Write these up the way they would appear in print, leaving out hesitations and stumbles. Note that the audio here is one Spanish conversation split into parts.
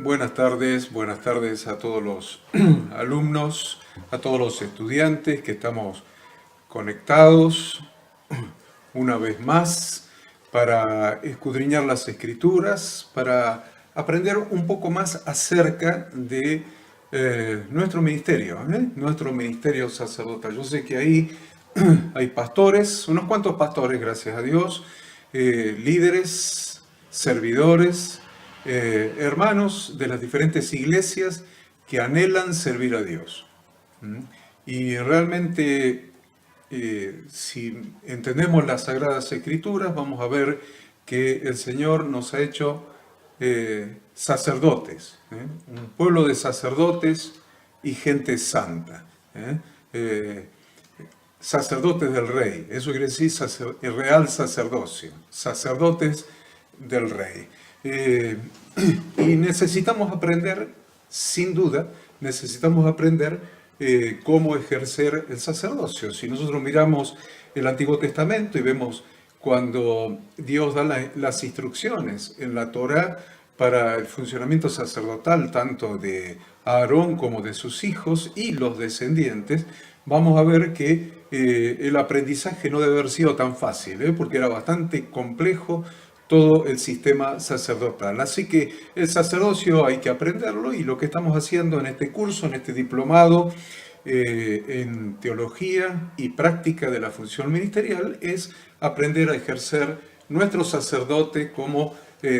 Buenas tardes a todos los alumnos, a todos los estudiantes que estamos conectados una vez más para escudriñar las Escrituras, para aprender un poco más acerca de nuestro ministerio sacerdotal. Yo sé que ahí hay pastores, unos cuantos pastores, gracias a Dios, líderes, servidores, hermanos de las diferentes iglesias que anhelan servir a Dios. Y realmente, si entendemos las Sagradas Escrituras, vamos a ver que el Señor nos ha hecho sacerdotes, un pueblo de sacerdotes y gente santa. Sacerdotes del Rey, eso quiere decir el real sacerdocio, sacerdotes del Rey. Y necesitamos aprender, sin duda, necesitamos aprender cómo ejercer el sacerdocio. Si nosotros miramos el Antiguo Testamento y vemos cuando Dios da las instrucciones en la Torá para el funcionamiento sacerdotal, tanto de Aarón como de sus hijos y los descendientes, vamos a ver que el aprendizaje no debe haber sido tan fácil, porque era bastante complejo todo el sistema sacerdotal. Así que el sacerdocio hay que aprenderlo, y lo que estamos haciendo en este curso, en este diplomado en teología y práctica de la función ministerial, es aprender a ejercer nuestro sacerdote como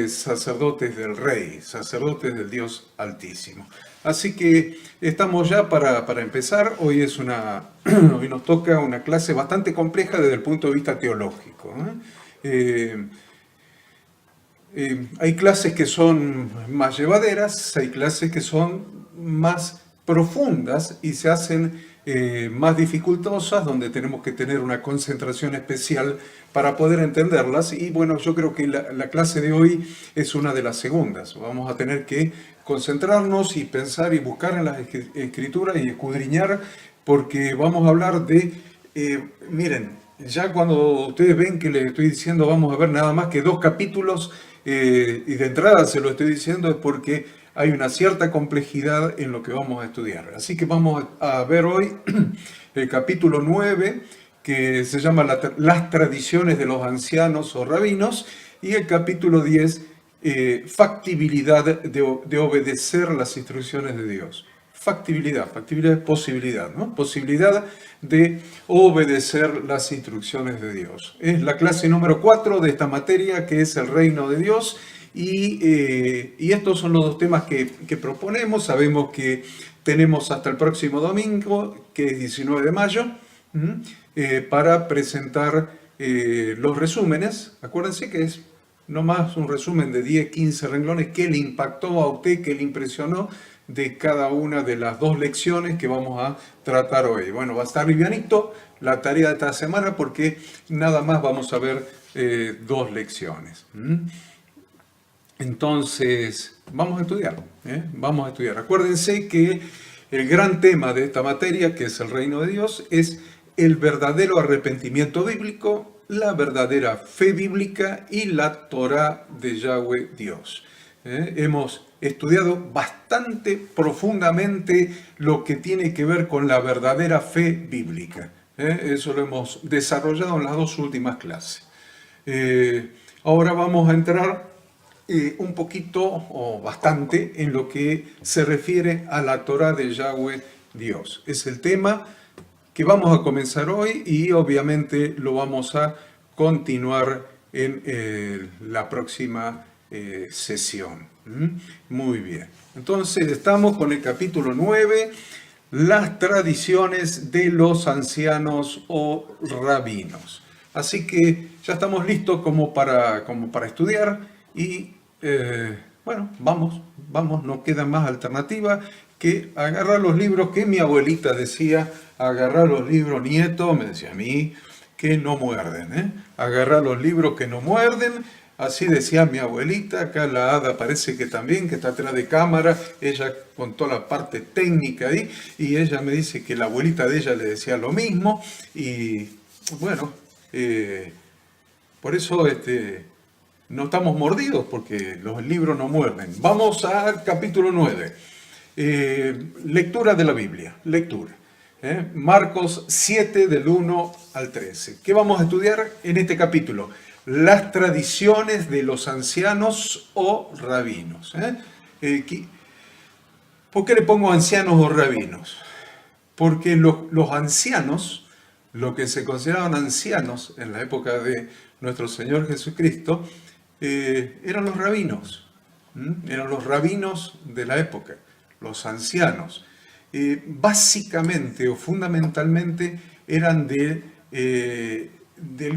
sacerdotes del Rey, sacerdotes del Dios Altísimo. Así que estamos ya para empezar. Hoy nos toca una clase bastante compleja desde el punto de vista teológico. Hay clases que son más llevaderas, hay clases que son más profundas y se hacen más dificultosas, donde tenemos que tener una concentración especial para poder entenderlas. Y bueno, yo creo que la clase de hoy es una de las segundas. Vamos a tener que concentrarnos y pensar y buscar en las escrituras y escudriñar, porque vamos a hablar de, miren, ya cuando ustedes ven que les estoy diciendo vamos a ver nada más que 2 capítulos, y de entrada se lo estoy diciendo, es porque hay una cierta complejidad en lo que vamos a estudiar. Así que vamos a ver hoy el capítulo 9, que se llama Las tradiciones de los ancianos o rabinos, y el capítulo 10, factibilidad de obedecer las instrucciones de Dios. Factibilidad es posibilidad, ¿no? Posibilidad de obedecer las instrucciones de Dios. Es la clase número 4 de esta materia, que es el reino de Dios, y estos son los 2 temas que proponemos. Sabemos que tenemos hasta el próximo domingo, que es 19 de mayo, para presentar los resúmenes. Acuérdense que es no más un resumen de 10, 15 renglones que le impactó a usted, que le impresionó de cada una de las 2 lecciones que vamos a tratar hoy. Bueno, va a estar livianito la tarea de esta semana, porque nada más vamos a ver 2 lecciones. Entonces, vamos a estudiar. Vamos a estudiar. Acuérdense que el gran tema de esta materia, que es el reino de Dios, es el verdadero arrepentimiento bíblico, la verdadera fe bíblica y la Torá de Yahweh Dios. Hemos estudiado bastante profundamente lo que tiene que ver con la verdadera fe bíblica. Eso lo hemos desarrollado en las 2 últimas clases. Ahora vamos a entrar un poquito o bastante en lo que se refiere a la Torá de Yahweh Dios. Es el tema que vamos a comenzar hoy, y obviamente lo vamos a continuar en la próxima sesión. Muy bien. Entonces estamos con el capítulo 9, las tradiciones de los ancianos o rabinos. Así que ya estamos listos como para estudiar, y bueno, vamos, no queda más alternativa que agarrar los libros que mi abuelita decía, agarrar los libros, nieto, me decía a mí, que no muerden, agarrar los libros que no muerden. Así decía mi abuelita. Acá la Ada parece que también, que está atrás de cámara, ella con toda la parte técnica ahí, y ella me dice que la abuelita de ella le decía lo mismo. Y bueno, por eso no estamos mordidos porque los libros no muerden. Vamos al capítulo 9. Lectura de la Biblia, lectura. Marcos 7 del 1 al 13. ¿Qué vamos a estudiar en este capítulo? Las tradiciones de los ancianos o rabinos. ¿Por qué le pongo ancianos o rabinos? Porque los ancianos, lo que se consideraban ancianos en la época de nuestro Señor Jesucristo, eran los rabinos. Eran los rabinos de la época, los ancianos. Básicamente o fundamentalmente eran del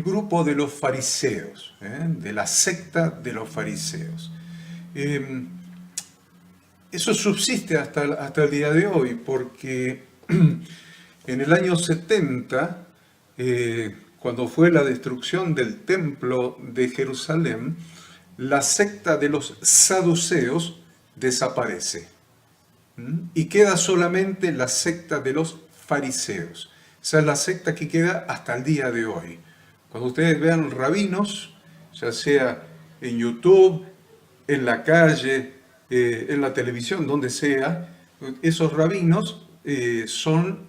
grupo de los fariseos, de la secta de los fariseos. Eso subsiste hasta el día de hoy, porque en el año 70, cuando fue la destrucción del templo de Jerusalén, la secta de los saduceos desaparece. Y queda solamente la secta de los fariseos. Esa es la secta que queda hasta el día de hoy. Cuando ustedes vean rabinos, ya sea en YouTube, en la calle, en la televisión, donde sea, esos rabinos son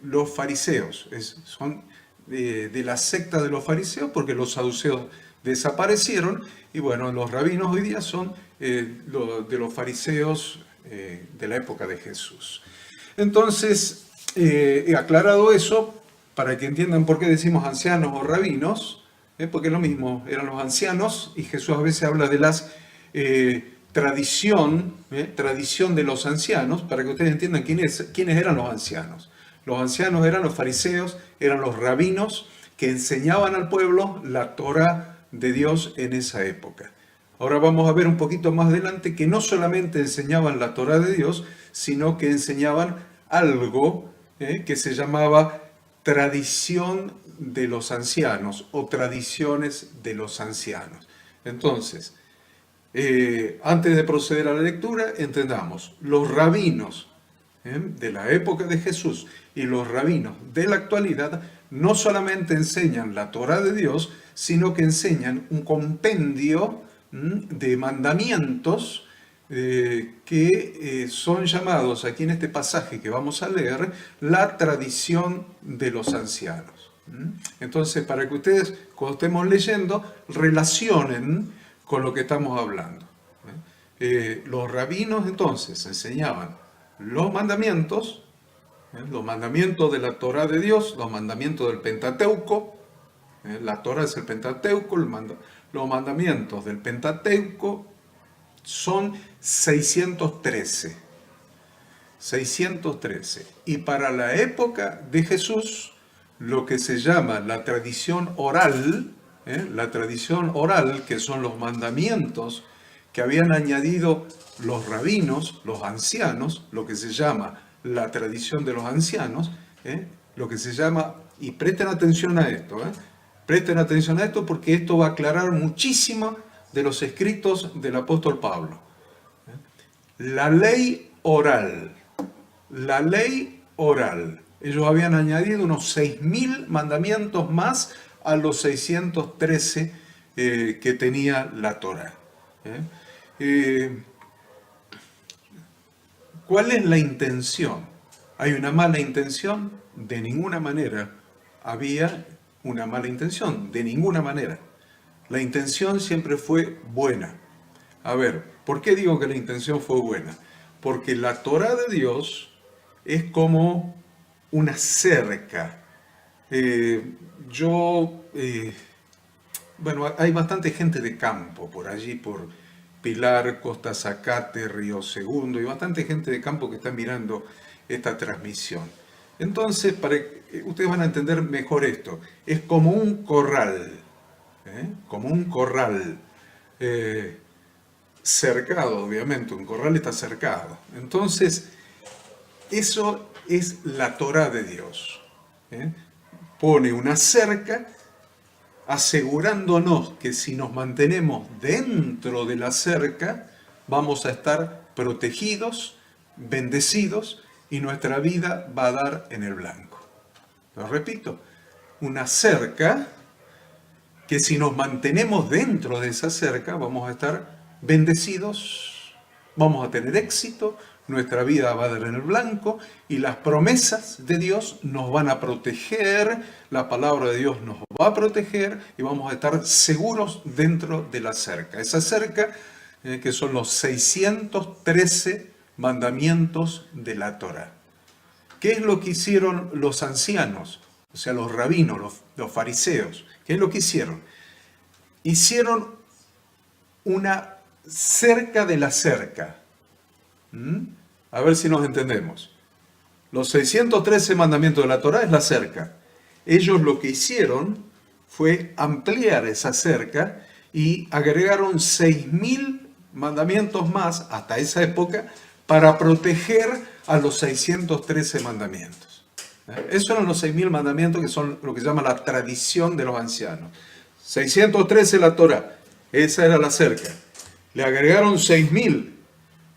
los fariseos, son de la secta de los fariseos, porque los saduceos desaparecieron, y bueno, los rabinos hoy día son de los fariseos de la época de Jesús. Entonces, he aclarado eso para que entiendan por qué decimos ancianos o rabinos, porque es lo mismo, eran los ancianos, y Jesús a veces habla de las tradición de los ancianos, para que ustedes entiendan quiénes eran los ancianos. Los ancianos eran los fariseos, eran los rabinos que enseñaban al pueblo la Torá de Dios en esa época. Ahora vamos a ver un poquito más adelante que no solamente enseñaban la Torá de Dios, sino que enseñaban algo que se llamaba tradición de los ancianos o tradiciones de los ancianos. Entonces, antes de proceder a la lectura, entendamos, los rabinos de la época de Jesús y los rabinos de la actualidad no solamente enseñan la Torá de Dios, sino que enseñan un compendio de mandamientos que son llamados aquí en este pasaje que vamos a leer, la tradición de los ancianos. Entonces, para que ustedes, cuando estemos leyendo, relacionen con lo que estamos hablando. Los rabinos entonces enseñaban los mandamientos de la Torá de Dios, los mandamientos del Pentateuco. La Torá es el Pentateuco, los mandamientos del Pentateuco son 613. 613. Y para la época de Jesús, lo que se llama la tradición oral, que son los mandamientos que habían añadido los rabinos, los ancianos, lo que se llama la tradición de los ancianos, lo que se llama, y presten atención a esto, presten atención a esto porque esto va a aclarar muchísimo de los escritos del apóstol Pablo. La ley oral. Ellos habían añadido unos 6.000 mandamientos más a los 613 que tenía la Torá. ¿Cuál es la intención? ¿Hay una mala intención? De ninguna manera había una mala intención, de ninguna manera. La intención siempre fue buena. A ver, ¿por qué digo que la intención fue buena? Porque la Torá de Dios es como una cerca. Bueno, hay bastante gente de campo por allí, por Pilar, Costa Zacate, Río Segundo, y bastante gente de campo que está mirando esta transmisión. Entonces, ustedes van a entender mejor esto. Es como un corral, cercado, obviamente, un corral está cercado. Entonces, eso es la Torá de Dios. Pone una cerca asegurándonos que si nos mantenemos dentro de la cerca, vamos a estar protegidos, bendecidos, y nuestra vida va a dar en el blanco. Lo repito, una cerca que si nos mantenemos dentro de esa cerca vamos a estar bendecidos, vamos a tener éxito, nuestra vida va a dar en el blanco y las promesas de Dios nos van a proteger, la palabra de Dios nos va a proteger y vamos a estar seguros dentro de la cerca. Esa cerca que son los 613 mandamientos de la Torá. ¿Qué es lo que hicieron los ancianos? O sea, los rabinos, los fariseos. ¿Qué es lo que hicieron? Hicieron una cerca de la cerca. A ver si nos entendemos. Los 613 mandamientos de la Torá es la cerca. Ellos lo que hicieron fue ampliar esa cerca y agregaron 6.000 mandamientos más hasta esa época para proteger a los 613 mandamientos. Esos eran los 6.000 mandamientos que son lo que se llama la tradición de los ancianos. 613 la Torá, esa era la cerca. Le agregaron 6.000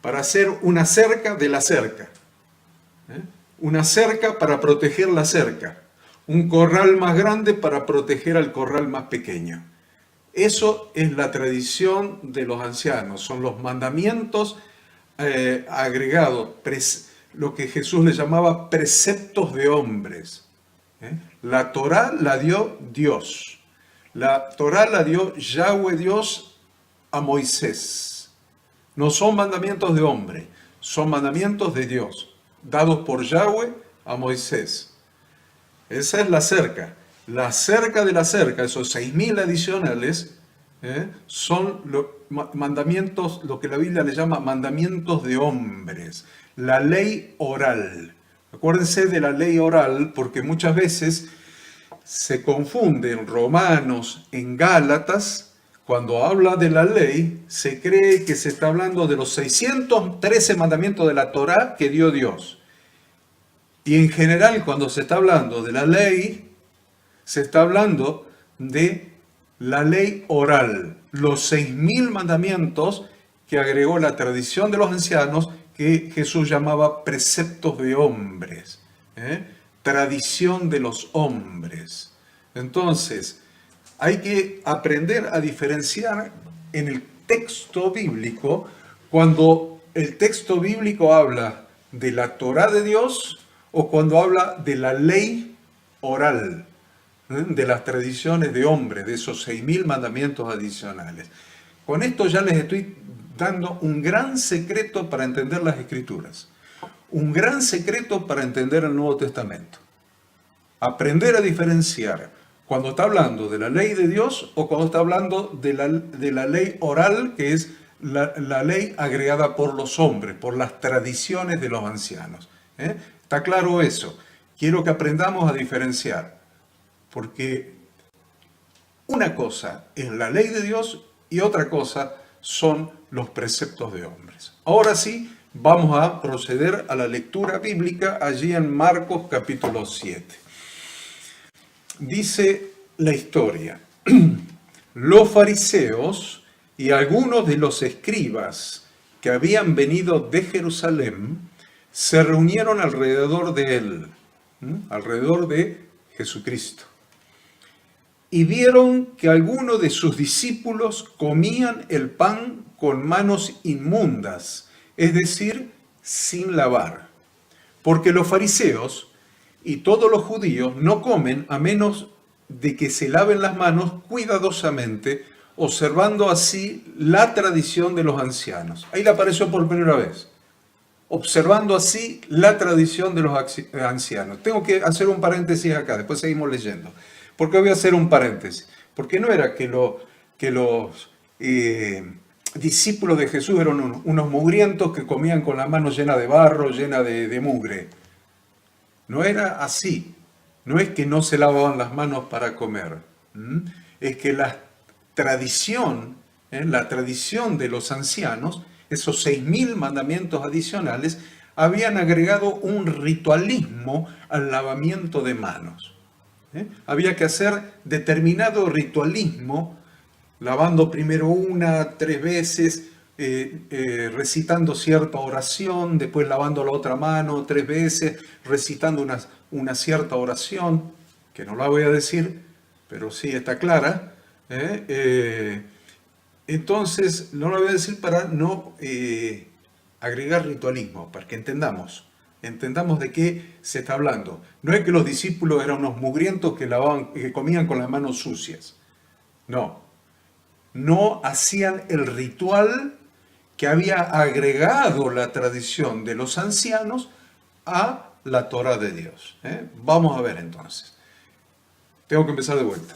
para hacer una cerca de la cerca. Una cerca para proteger la cerca. Un corral más grande para proteger al corral más pequeño. Eso es la tradición de los ancianos, son los mandamientos agregados, lo que Jesús le llamaba preceptos de hombres. La Torá la dio Dios. La Torá la dio Yahweh Dios a Moisés. No son mandamientos de hombre, son mandamientos de Dios, dados por Yahweh a Moisés. Esa es la cerca. La cerca de la cerca, esos 6.000 adicionales, son mandamientos, lo que la Biblia le llama mandamientos de hombres. La ley oral. Acuérdense de la ley oral porque muchas veces se confunde en Romanos, en Gálatas, cuando habla de la ley, se cree que se está hablando de los 613 mandamientos de la Torá que dio Dios. Y en general, cuando se está hablando de la ley, se está hablando de la ley oral, los 6.000 mandamientos que agregó la tradición de los ancianos, que Jesús llamaba preceptos de hombres, tradición de los hombres. Entonces, hay que aprender a diferenciar en el texto bíblico, cuando el texto bíblico habla de la Torá de Dios o cuando habla de la ley oral, de las tradiciones de hombres, de esos 6.000 mandamientos adicionales. Con esto ya les estoy dando un gran secreto para entender las Escrituras, un gran secreto para entender el Nuevo Testamento. Aprender a diferenciar cuando está hablando de la ley de Dios o cuando está hablando de la ley oral, que es la ley agregada por los hombres, por las tradiciones de los ancianos. ¿Está claro eso? Quiero que aprendamos a diferenciar, porque una cosa es la ley de Dios y otra cosa son los preceptos de hombres. Ahora sí, vamos a proceder a la lectura bíblica allí en Marcos capítulo 7. Dice la historia: los fariseos y algunos de los escribas que habían venido de Jerusalén se reunieron alrededor de él, alrededor de Jesucristo, y vieron que algunos de sus discípulos comían el pan con manos inmundas, es decir, sin lavar. Porque los fariseos y todos los judíos no comen a menos de que se laven las manos cuidadosamente, observando así la tradición de los ancianos. Ahí le apareció por primera vez. Observando así la tradición de los ancianos. Tengo que hacer un paréntesis acá, después seguimos leyendo. ¿Por qué voy a hacer un paréntesis? Porque no era que los discípulos de Jesús eran unos mugrientos que comían con las manos llenas de barro, llenas de mugre. No era así. No es que no se lavaban las manos para comer. Es que la tradición de los ancianos, esos 6.000 mandamientos adicionales, habían agregado un ritualismo al lavamiento de manos. Había que hacer determinado ritualismo, lavando primero 3 veces, recitando cierta oración, después lavando la otra mano 3 veces, recitando una cierta oración, que no la voy a decir, pero sí está clara, Entonces, no lo voy a decir para no agregar ritualismo, para que entendamos de qué se está hablando. No es que los discípulos eran unos mugrientos que comían con las manos sucias. No, no hacían el ritual que había agregado la tradición de los ancianos a la Torá de Dios. Vamos a ver entonces. Tengo que empezar de vuelta.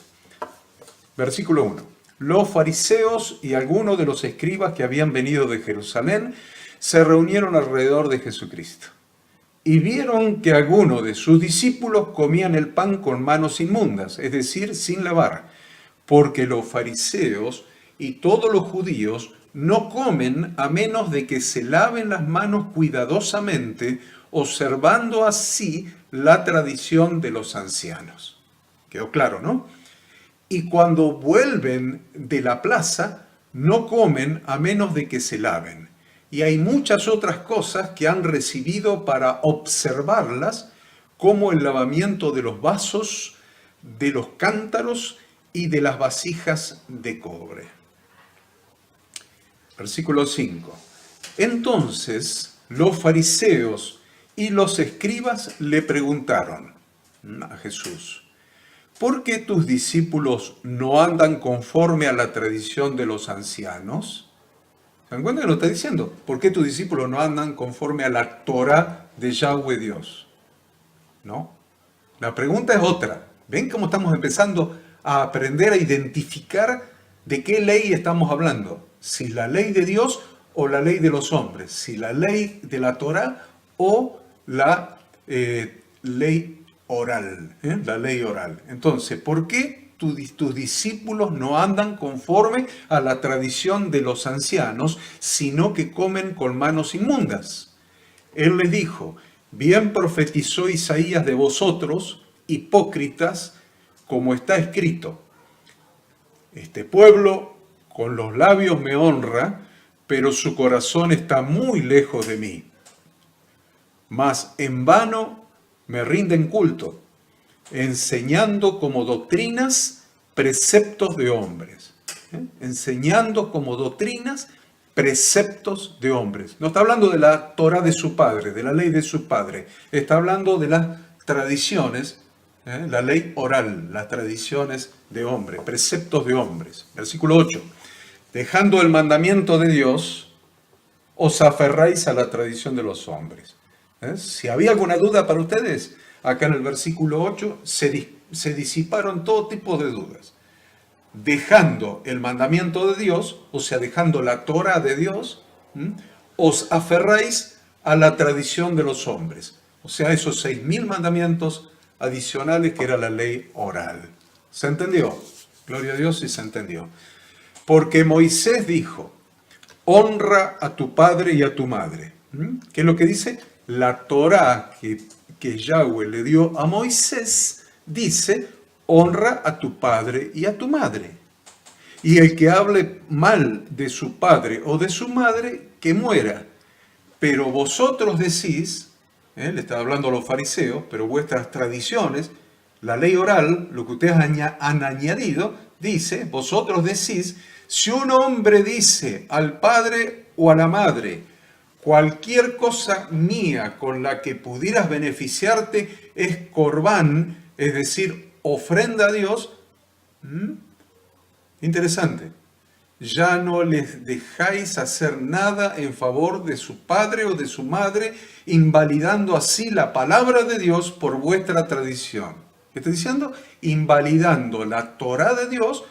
Versículo 1. Los fariseos y algunos de los escribas que habían venido de Jerusalén se reunieron alrededor de Jesucristo y vieron que algunos de sus discípulos comían el pan con manos inmundas, es decir, sin lavar, porque los fariseos y todos los judíos no comen a menos de que se laven las manos cuidadosamente, observando así la tradición de los ancianos. ¿Quedó claro, no? Y cuando vuelven de la plaza, no comen a menos de que se laven. Y hay muchas otras cosas que han recibido para observarlas, como el lavamiento de los vasos, de los cántaros y de las vasijas de cobre. Versículo 5. Entonces los fariseos y los escribas le preguntaron a Jesús: ¿por qué tus discípulos no andan conforme a la tradición de los ancianos? ¿Se dan cuenta que lo está diciendo? ¿Por qué tus discípulos no andan conforme a la Torá de Yahweh Dios? ¿No? La pregunta es otra. ¿Ven cómo estamos empezando a aprender a identificar de qué ley estamos hablando? Si la ley de Dios o la ley de los hombres. Si la ley de la Torá o la ley oral, la ley oral. Entonces, ¿por qué tus discípulos no andan conforme a la tradición de los ancianos, sino que comen con manos inmundas? Él les dijo: bien profetizó Isaías de vosotros, hipócritas, como está escrito: este pueblo con los labios me honra, pero su corazón está muy lejos de mí. Mas en vano me rinden culto, enseñando como doctrinas preceptos de hombres. Enseñando como doctrinas preceptos de hombres. No está hablando de la Torá de su padre, de la ley de su padre. Está hablando de las tradiciones, la ley oral, las tradiciones de hombres, preceptos de hombres. Versículo 8. Dejando el mandamiento de Dios, os aferráis a la tradición de los hombres. Si había alguna duda para ustedes, acá en el versículo 8 se disiparon todo tipo de dudas. Dejando el mandamiento de Dios, o sea, dejando la Torá de Dios, os aferráis a la tradición de los hombres. O sea, esos 6.000 mandamientos adicionales que era la ley oral. ¿Se entendió? Gloria a Dios si se entendió. Porque Moisés dijo: honra a tu padre y a tu madre. ¿Qué es lo que dice? La Torá que Yahweh le dio a Moisés dice: honra a tu padre y a tu madre. Y el que hable mal de su padre o de su madre, que muera. Pero vosotros decís, le estaba hablando a los fariseos, pero vuestras tradiciones, la ley oral, lo que ustedes han añadido, dice: vosotros decís, si un hombre dice al padre o a la madre: cualquier cosa mía con la que pudieras beneficiarte es corbán, es decir, ofrenda a Dios. Interesante. Ya no les dejáis hacer nada en favor de su padre o de su madre, invalidando así la palabra de Dios por vuestra tradición. ¿Qué está diciendo? Invalidando la Torá de Dios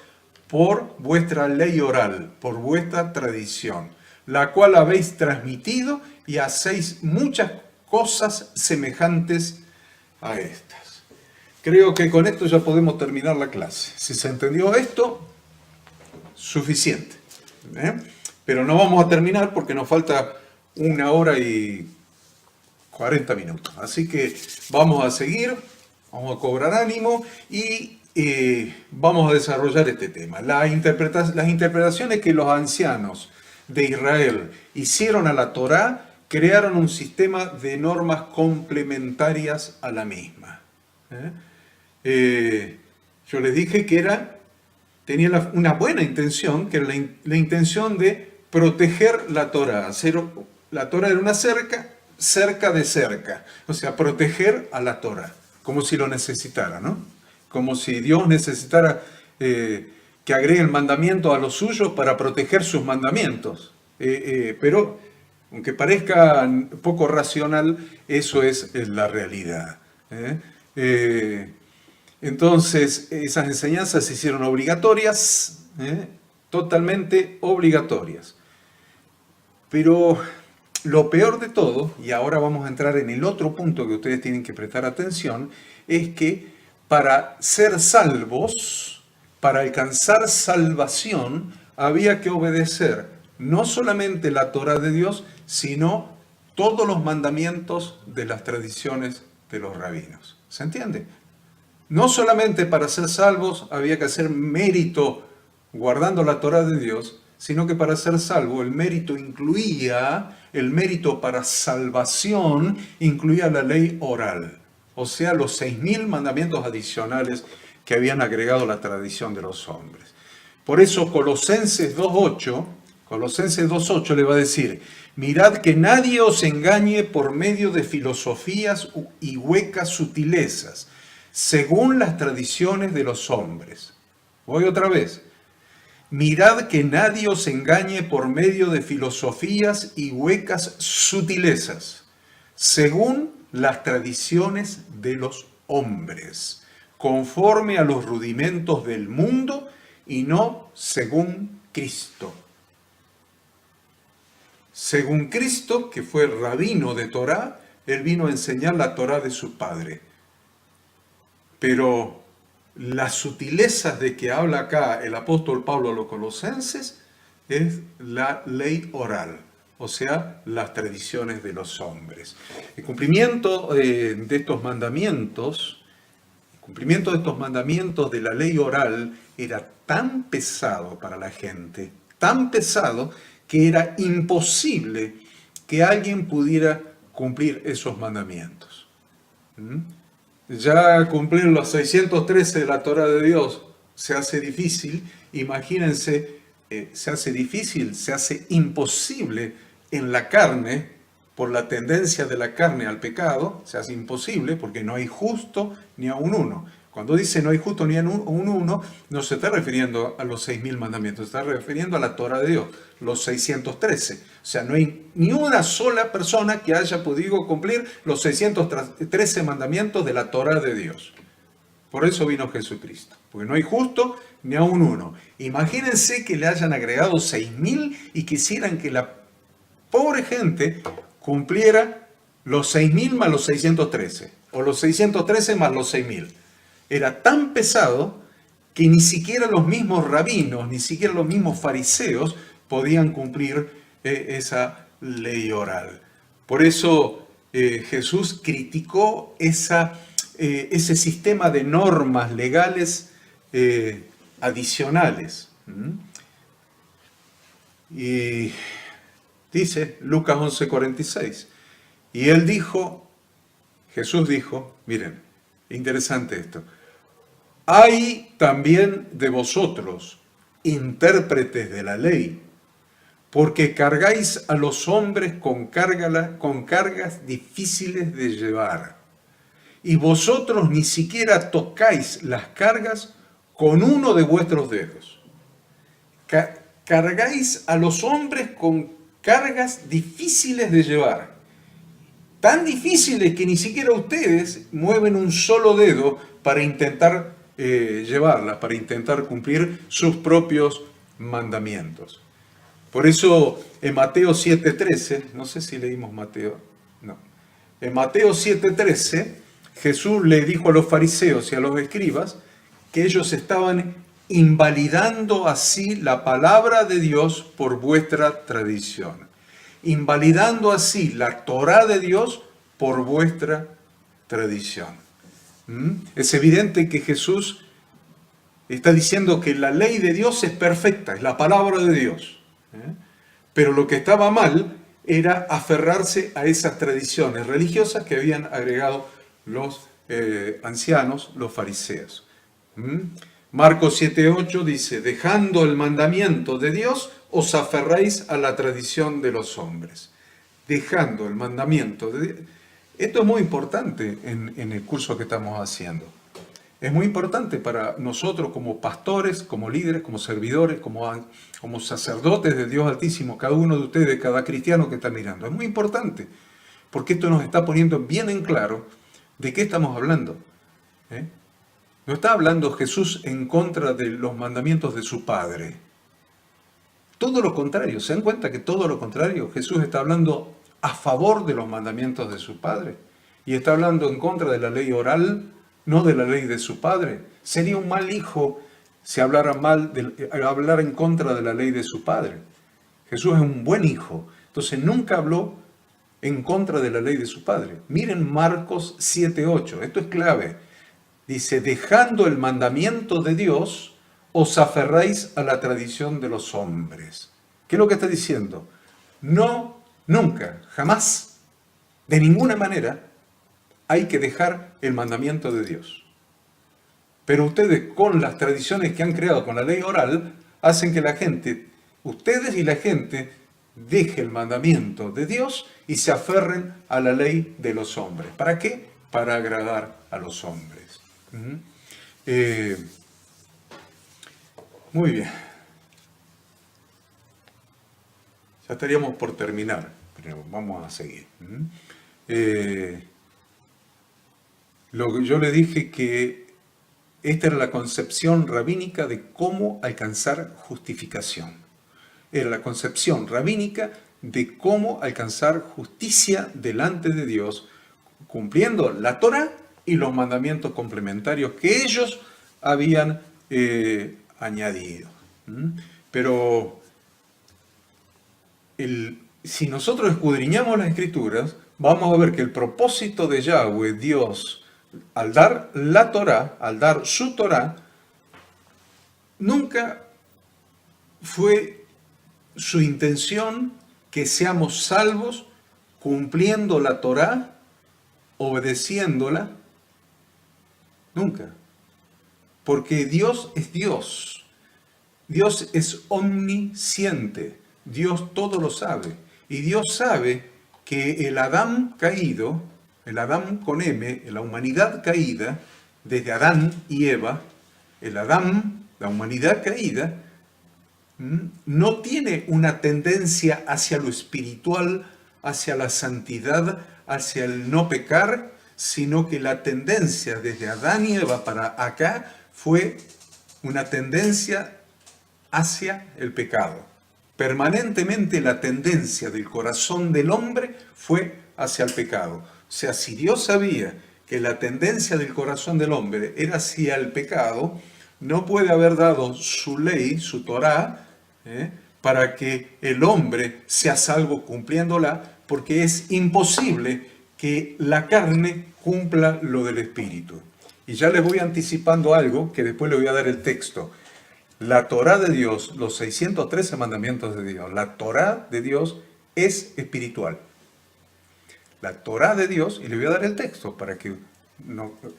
por vuestra ley oral, por vuestra tradición, la cual habéis transmitido, y hacéis muchas cosas semejantes a estas. Creo que con esto ya podemos terminar la clase. Si se entendió esto, suficiente. Pero no vamos a terminar porque nos falta 1 hora y 40 minutos. Así que vamos a seguir, vamos a cobrar ánimo y vamos a desarrollar este tema. Las interpretaciones que los ancianos de Israel hicieron a la Torá crearon un sistema de normas complementarias a la misma. Yo les dije que era tenía una buena intención, que era la intención de proteger la Torá. La Torá era una cerca de cerca, o sea, proteger a la Torá, como si lo necesitara, ¿no? Como si Dios necesitara que agregue el mandamiento a los suyos para proteger sus mandamientos. Pero, aunque parezca poco racional, eso es la realidad. ¿Eh? Entonces, esas enseñanzas se hicieron obligatorias, totalmente obligatorias. Pero lo peor de todo, y ahora vamos a entrar en el otro punto que ustedes tienen que prestar atención, es que para ser salvos, para alcanzar salvación, había que obedecer no solamente la Torá de Dios, sino todos los mandamientos de las tradiciones de los rabinos. ¿Se entiende? No solamente para ser salvos había que hacer mérito guardando la Torá de Dios, sino que para ser salvo el mérito incluía, el mérito para salvación incluía la ley oral, o sea, los 6.000 mandamientos adicionales que habían agregado la tradición de los hombres. Por eso Colosenses 2.8 le va a decir: mirad que nadie os engañe por medio de filosofías y huecas sutilezas, según las tradiciones de los hombres. Voy otra vez. Mirad que nadie os engañe por medio de filosofías y huecas sutilezas, según las tradiciones de los hombres, conforme a los rudimentos del mundo y no según Cristo. Según Cristo, que fue rabino de Torá, él vino a enseñar la Torá de su padre. Pero las sutilezas de que habla acá el apóstol Pablo a los colosenses es la ley oral, o sea, las tradiciones de los hombres. El cumplimiento de estos mandamientos, de la ley oral era tan pesado para la gente, tan pesado que era imposible que alguien pudiera cumplir esos mandamientos. Ya cumplir los 613 de la Torá de Dios se hace difícil, imagínense, se hace imposible en la carne, por la tendencia de la carne al pecado, se hace imposible porque no hay justo ni a un uno. Cuando dice no hay justo ni a un uno, no se está refiriendo a los 6.000 mandamientos, se está refiriendo a la Torá de Dios, los 613. O sea, no hay ni una sola persona que haya podido cumplir los 613 mandamientos de la Torá de Dios. Por eso vino Jesucristo, porque no hay justo ni a un uno. Imagínense que le hayan agregado 6.000 y quisieran que la pobre gente cumpliera los 6.000 más los 613, o los 613 más los 6.000. Era tan pesado que ni siquiera los mismos rabinos, ni siquiera los mismos fariseos podían cumplir esa ley oral. Por eso Jesús criticó ese sistema de normas legales adicionales. Y dice Lucas 11:46, y Jesús dijo, miren, interesante esto: hay también de vosotros, intérpretes de la ley, porque cargáis a los hombres con cargas difíciles de llevar, y vosotros ni siquiera tocáis las cargas con uno de vuestros dedos. Cargáis a los hombres con cargas difíciles de llevar, tan difíciles que ni siquiera ustedes mueven un solo dedo para intentar llevarlas, para intentar cumplir sus propios mandamientos. Por eso en Mateo 7:13, no sé si leímos Mateo, no. En Mateo 7:13, Jesús le dijo a los fariseos y a los escribas que ellos estaban invalidando así la palabra de Dios por vuestra tradición, invalidando así la Torá de Dios por vuestra tradición. Es evidente que Jesús está diciendo que la ley de Dios es perfecta, es la palabra de Dios. Pero lo que estaba mal era aferrarse a esas tradiciones religiosas que habían agregado los ancianos, los fariseos. Marcos 7:8 dice, dejando el mandamiento de Dios, os aferráis a la tradición de los hombres. Dejando el mandamiento de Dios. Esto es muy importante en el curso que estamos haciendo. Es muy importante para nosotros como pastores, como líderes, como servidores, como sacerdotes de Dios Altísimo, cada uno de ustedes, cada cristiano que está mirando. Es muy importante, porque esto nos está poniendo bien en claro de qué estamos hablando. No está hablando Jesús en contra de los mandamientos de su Padre. Todo lo contrario, ¿se dan cuenta que todo lo contrario? Jesús está hablando a favor de los mandamientos de su Padre. Y está hablando en contra de la ley oral, no de la ley de su Padre. Sería un mal hijo si hablara en contra de la ley de su Padre. Jesús es un buen hijo. Entonces nunca habló en contra de la ley de su Padre. Miren Marcos 7:8. Esto es clave. Dice, dejando el mandamiento de Dios, os aferráis a la tradición de los hombres. ¿Qué es lo que está diciendo? No, nunca, jamás, de ninguna manera, hay que dejar el mandamiento de Dios. Pero ustedes, con las tradiciones que han creado con la ley oral, hacen que la gente, ustedes y la gente, deje el mandamiento de Dios y se aferren a la ley de los hombres. ¿Para qué? Para agradar a los hombres. Muy bien. Ya estaríamos por terminar, pero vamos a seguir. Yo le dije que esta era la concepción rabínica de cómo alcanzar justificación. Era la concepción rabínica de cómo alcanzar justicia delante de Dios, cumpliendo la Torá y los mandamientos complementarios que ellos habían añadido. Pero si nosotros escudriñamos las Escrituras, vamos a ver que el propósito de Yahweh, Dios, al dar la Torá, al dar su Torá, nunca fue su intención que seamos salvos cumpliendo la Torá, obedeciéndola. Nunca. Porque Dios es Dios. Dios es omnisciente. Dios todo lo sabe. Y Dios sabe que el Adán caído, el Adán con M, la humanidad caída, desde Adán y Eva, el Adán, la humanidad caída, no tiene una tendencia hacia lo espiritual, hacia la santidad, hacia el no pecar, sino que la tendencia desde Adán y Eva para acá fue una tendencia hacia el pecado. Permanentemente la tendencia del corazón del hombre fue hacia el pecado. O sea, si Dios sabía que la tendencia del corazón del hombre era hacia el pecado, no puede haber dado su ley, su Torá, para que el hombre sea salvo cumpliéndola, porque es imposible que la carne cumpla lo del Espíritu. Y ya les voy anticipando algo, que después le voy a dar el texto. La Torá de Dios, los 613 mandamientos de Dios, la Torá de Dios es espiritual. La Torá de Dios, y le voy a dar el texto para que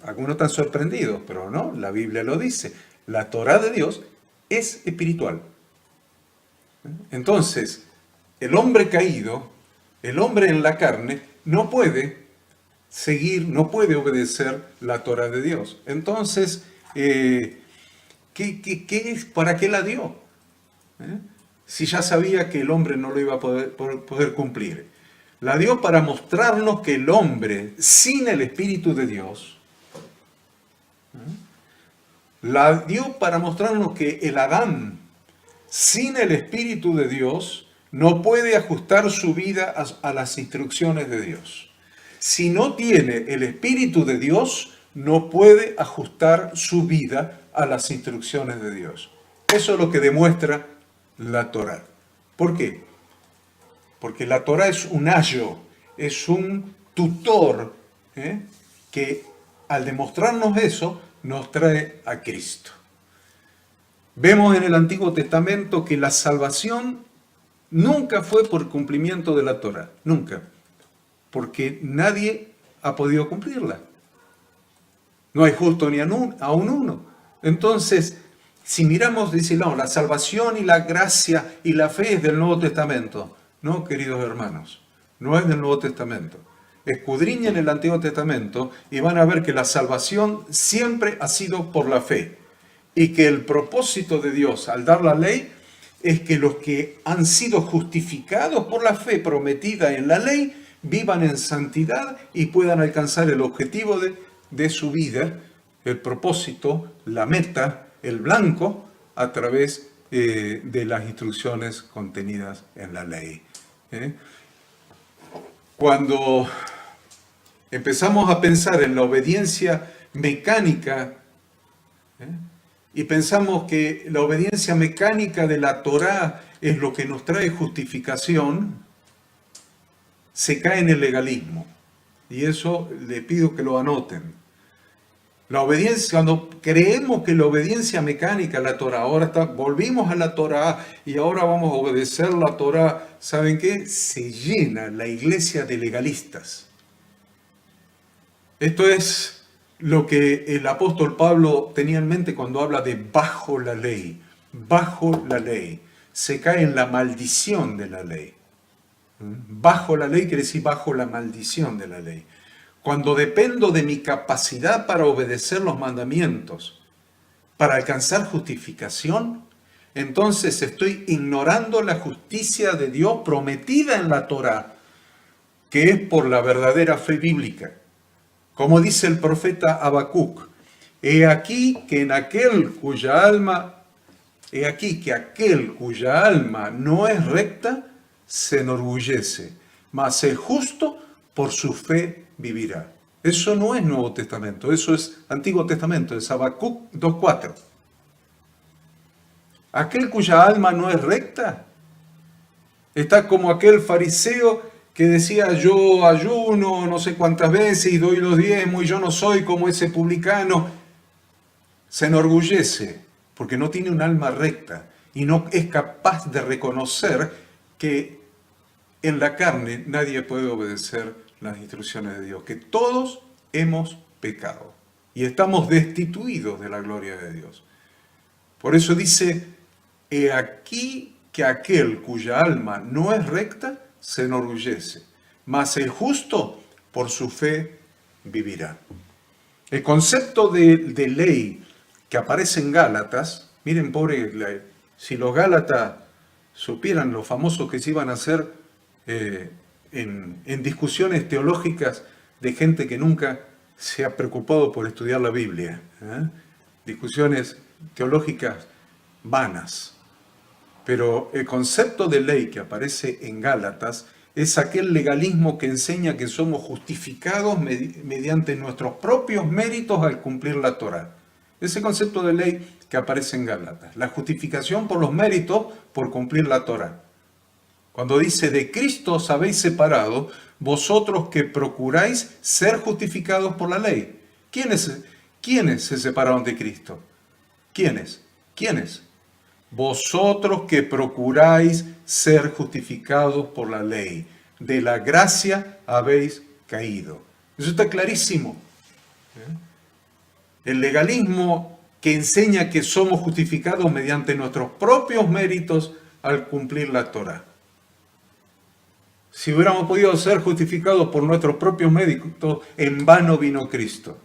algunos están sorprendidos, pero no, la Biblia lo dice. La Torá de Dios es espiritual. Entonces, el hombre caído, el hombre en la carne, no puede seguir, no puede obedecer la Torá de Dios. Entonces, ¿para qué la dio? Si ya sabía que el hombre no lo iba a poder cumplir. La dio para mostrarnos que el hombre sin el Espíritu de Dios, la dio para mostrarnos que el Adán sin el Espíritu de Dios no puede ajustar su vida a las instrucciones de Dios. Si no tiene el Espíritu de Dios, no puede ajustar su vida a las instrucciones de Dios. Eso es lo que demuestra la Torá. ¿Por qué? Porque la Torá es un ayo, es un tutor, que al demostrarnos eso, nos trae a Cristo. Vemos en el Antiguo Testamento que la salvación nunca fue por cumplimiento de la Torá, nunca, porque nadie ha podido cumplirla. No hay justo ni aún uno. Entonces, Si miramos, dice, no, la salvación y la gracia y la fe es del Nuevo Testamento. No, queridos hermanos, no es del Nuevo Testamento. Escudriñen el Antiguo Testamento y van a ver que la salvación siempre ha sido por la fe. Y que el propósito de Dios al dar la ley es que los que han sido justificados por la fe prometida en la ley vivan en santidad y puedan alcanzar el objetivo de su vida, el propósito, la meta, el blanco, a través de las instrucciones contenidas en la ley. Cuando empezamos a pensar en la obediencia mecánica, y pensamos que la obediencia mecánica de la Torá es lo que nos trae justificación, se cae en el legalismo. Y eso le pido que lo anoten. La obediencia, cuando creemos que la obediencia mecánica a la Torá, volvimos a la Torá y ahora vamos a obedecer la Torá, ¿saben qué? Se llena la iglesia de legalistas. Esto es lo que el apóstol Pablo tenía en mente cuando habla de bajo la ley. Bajo la ley. Se cae en la maldición de la ley. Bajo la ley quiere decir bajo la maldición de la ley. Cuando dependo de mi capacidad para obedecer los mandamientos, para alcanzar justificación, entonces estoy ignorando la justicia de Dios prometida en la Torá, que es por la verdadera fe bíblica. Como dice el profeta Habacuc, he aquí que aquel cuya alma no es recta, se enorgullece, mas el justo por su fe vivirá. Eso no es Nuevo Testamento, eso es Antiguo Testamento, es Habacuc 2:4. Aquel cuya alma no es recta, está como aquel fariseo que decía, yo ayuno no sé cuántas veces y doy los diezmos y yo no soy como ese publicano. Se enorgullece porque no tiene un alma recta y no es capaz de reconocer que en la carne nadie puede obedecer las instrucciones de Dios, que todos hemos pecado y estamos destituidos de la gloria de Dios. Por eso dice, he aquí que aquel cuya alma no es recta, se enorgullece, mas el justo por su fe vivirá. El concepto de ley que aparece en Gálatas, miren, si los Gálatas supieran lo famosos que se iban a hacer en discusiones teológicas de gente que nunca se ha preocupado por estudiar la Biblia, discusiones teológicas vanas. Pero el concepto de ley que aparece en Gálatas es aquel legalismo que enseña que somos justificados mediante nuestros propios méritos al cumplir la Torá. Ese concepto de ley que aparece en Gálatas. La justificación por los méritos por cumplir la Torá. Cuando dice, de Cristo os habéis separado, vosotros que procuráis ser justificados por la ley. ¿Quiénes se separaron de Cristo? ¿Quiénes? Vosotros que procuráis ser justificados por la ley, de la gracia habéis caído. Eso está clarísimo. El legalismo que enseña que somos justificados mediante nuestros propios méritos al cumplir la Torá. Si hubiéramos podido ser justificados por nuestros propios méritos, en vano vino Cristo.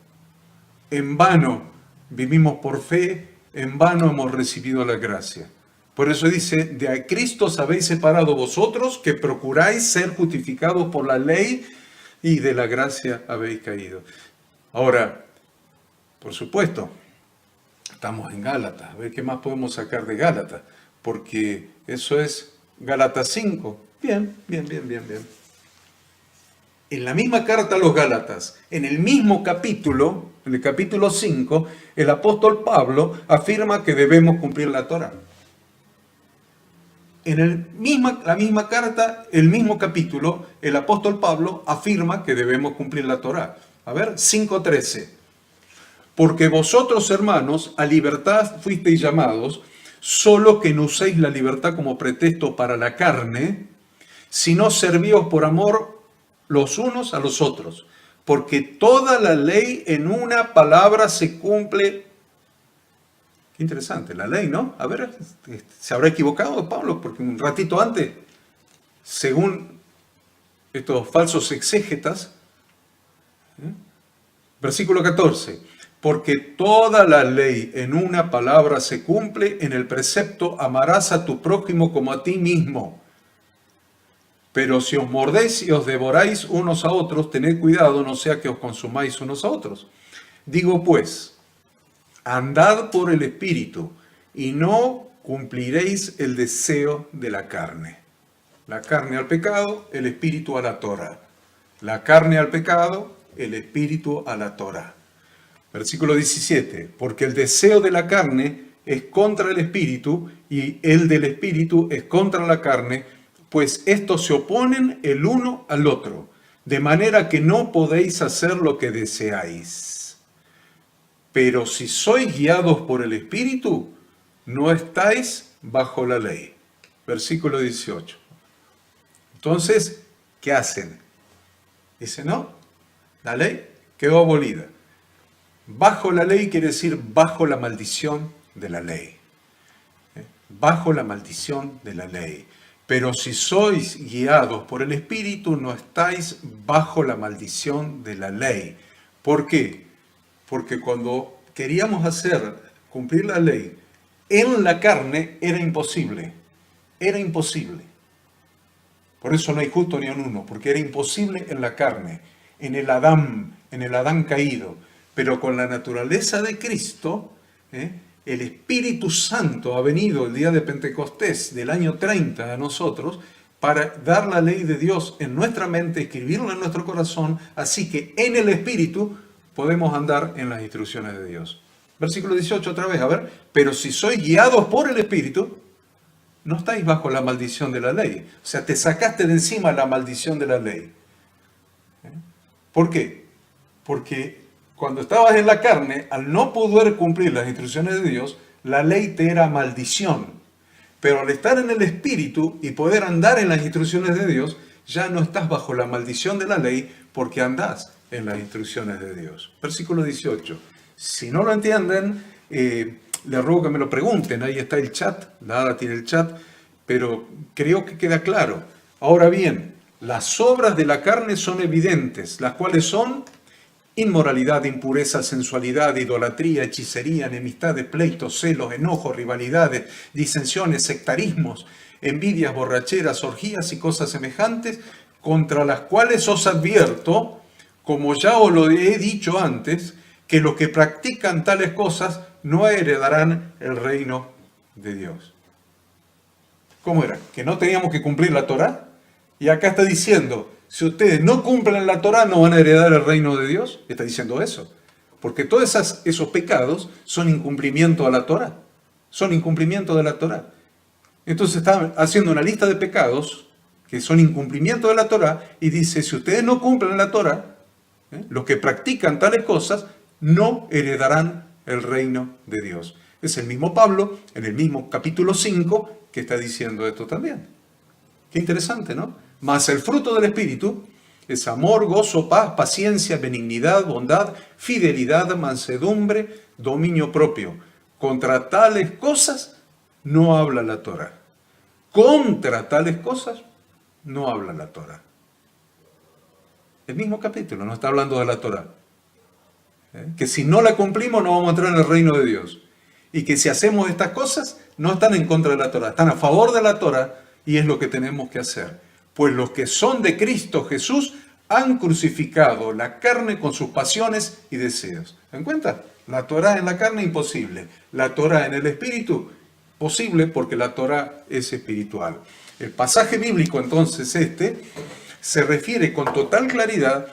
En vano vivimos por fe, en vano hemos recibido la gracia. Por eso dice, de Cristo os habéis separado vosotros que procuráis ser justificados por la ley y de la gracia habéis caído. Ahora, por supuesto, estamos en Gálatas. A ver qué más podemos sacar de Gálatas. Porque eso es Gálatas 5. Bien. En la misma carta a los Gálatas, en el mismo capítulo, en el capítulo 5, el apóstol Pablo afirma que debemos cumplir la Torá. En la misma carta, el mismo capítulo, el apóstol Pablo afirma que debemos cumplir la Torá. A ver, 5:13. Porque vosotros, hermanos, a libertad fuisteis llamados, solo que no uséis la libertad como pretexto para la carne, sino servíos por amor los unos a los otros. Porque toda la ley en una palabra se cumple, Qué interesante, la ley, ¿no? A ver, ¿se habrá equivocado Pablo? Porque un ratito antes, según estos falsos exégetas, versículo 14, porque toda la ley en una palabra se cumple en el precepto amarás a tu prójimo como a ti mismo. Pero si os mordéis y os devoráis unos a otros, tened cuidado, no sea que os consumáis unos a otros. Digo pues, andad por el Espíritu y no cumpliréis el deseo de la carne. La carne al pecado, el Espíritu a la Torah. La carne al pecado, el Espíritu a la Torah. Versículo 17, porque el deseo de la carne es contra el Espíritu y el del Espíritu es contra la carne, pues estos se oponen el uno al otro, de manera que no podéis hacer lo que deseáis. Pero si sois guiados por el Espíritu, no estáis bajo la ley. Versículo 18. Entonces, ¿qué hacen? Dice, no, la ley quedó abolida. Bajo la ley quiere decir bajo la maldición de la ley. Bajo la maldición de la ley. Pero si sois guiados por el Espíritu, no estáis bajo la maldición de la ley. ¿Por qué? Porque cuando queríamos cumplir la ley en la carne, era imposible. Era imposible. Por eso no hay justo ni un uno, porque era imposible en la carne, en el Adán caído. Pero con la naturaleza de Cristo, el Espíritu Santo ha venido el día de Pentecostés del año 30 a nosotros para dar la ley de Dios en nuestra mente, escribirla en nuestro corazón, así que en el Espíritu podemos andar en las instrucciones de Dios. Versículo 18 otra vez, a ver, pero si sois guiados por el Espíritu, no estáis bajo la maldición de la ley. O sea, te sacaste de encima la maldición de la ley. ¿Por qué? Porque cuando estabas en la carne, al no poder cumplir las instrucciones de Dios, la ley te era maldición. Pero al estar en el Espíritu y poder andar en las instrucciones de Dios, ya no estás bajo la maldición de la ley porque andás en las instrucciones de Dios. Versículo 18. Si no lo entienden, les ruego que me lo pregunten. Ahí está el chat, la Ada tiene el chat, pero creo que queda claro. Ahora bien, las obras de la carne son evidentes, las cuales son inmoralidad, impureza, sensualidad, idolatría, hechicería, enemistades, pleitos, celos, enojos, rivalidades, disensiones, sectarismos, envidias, borracheras, orgías y cosas semejantes, contra las cuales os advierto, como ya os lo he dicho antes, que los que practican tales cosas no heredarán el reino de Dios. ¿Cómo era? ¿Que no teníamos que cumplir la Torá? Y acá está diciendo, si ustedes no cumplen la Torá, no van a heredar el reino de Dios. Está diciendo eso. Porque todos esos pecados son incumplimiento a la Torá. Son incumplimiento de la Torá. Entonces está haciendo una lista de pecados que son incumplimiento de la Torá y dice, si ustedes no cumplen la Torá, los que practican tales cosas no heredarán el reino de Dios. Es el mismo Pablo, en el mismo capítulo 5, que está diciendo esto también. Qué interesante, ¿no? Mas el fruto del Espíritu es amor, gozo, paz, paciencia, benignidad, bondad, fidelidad, mansedumbre, dominio propio. Contra tales cosas no habla la Torá. Contra tales cosas no habla la Torá. El mismo capítulo no está hablando de la Torá. Que si no la cumplimos no vamos a entrar en el reino de Dios. Y que si hacemos estas cosas no están en contra de la Torá, están a favor de la Torá y es lo que tenemos que hacer. Pues los que son de Cristo Jesús han crucificado la carne con sus pasiones y deseos. ¿Se dan cuenta? La Torá en la carne imposible. La Torá en el Espíritu posible porque la Torá es espiritual. El pasaje bíblico entonces se refiere con total claridad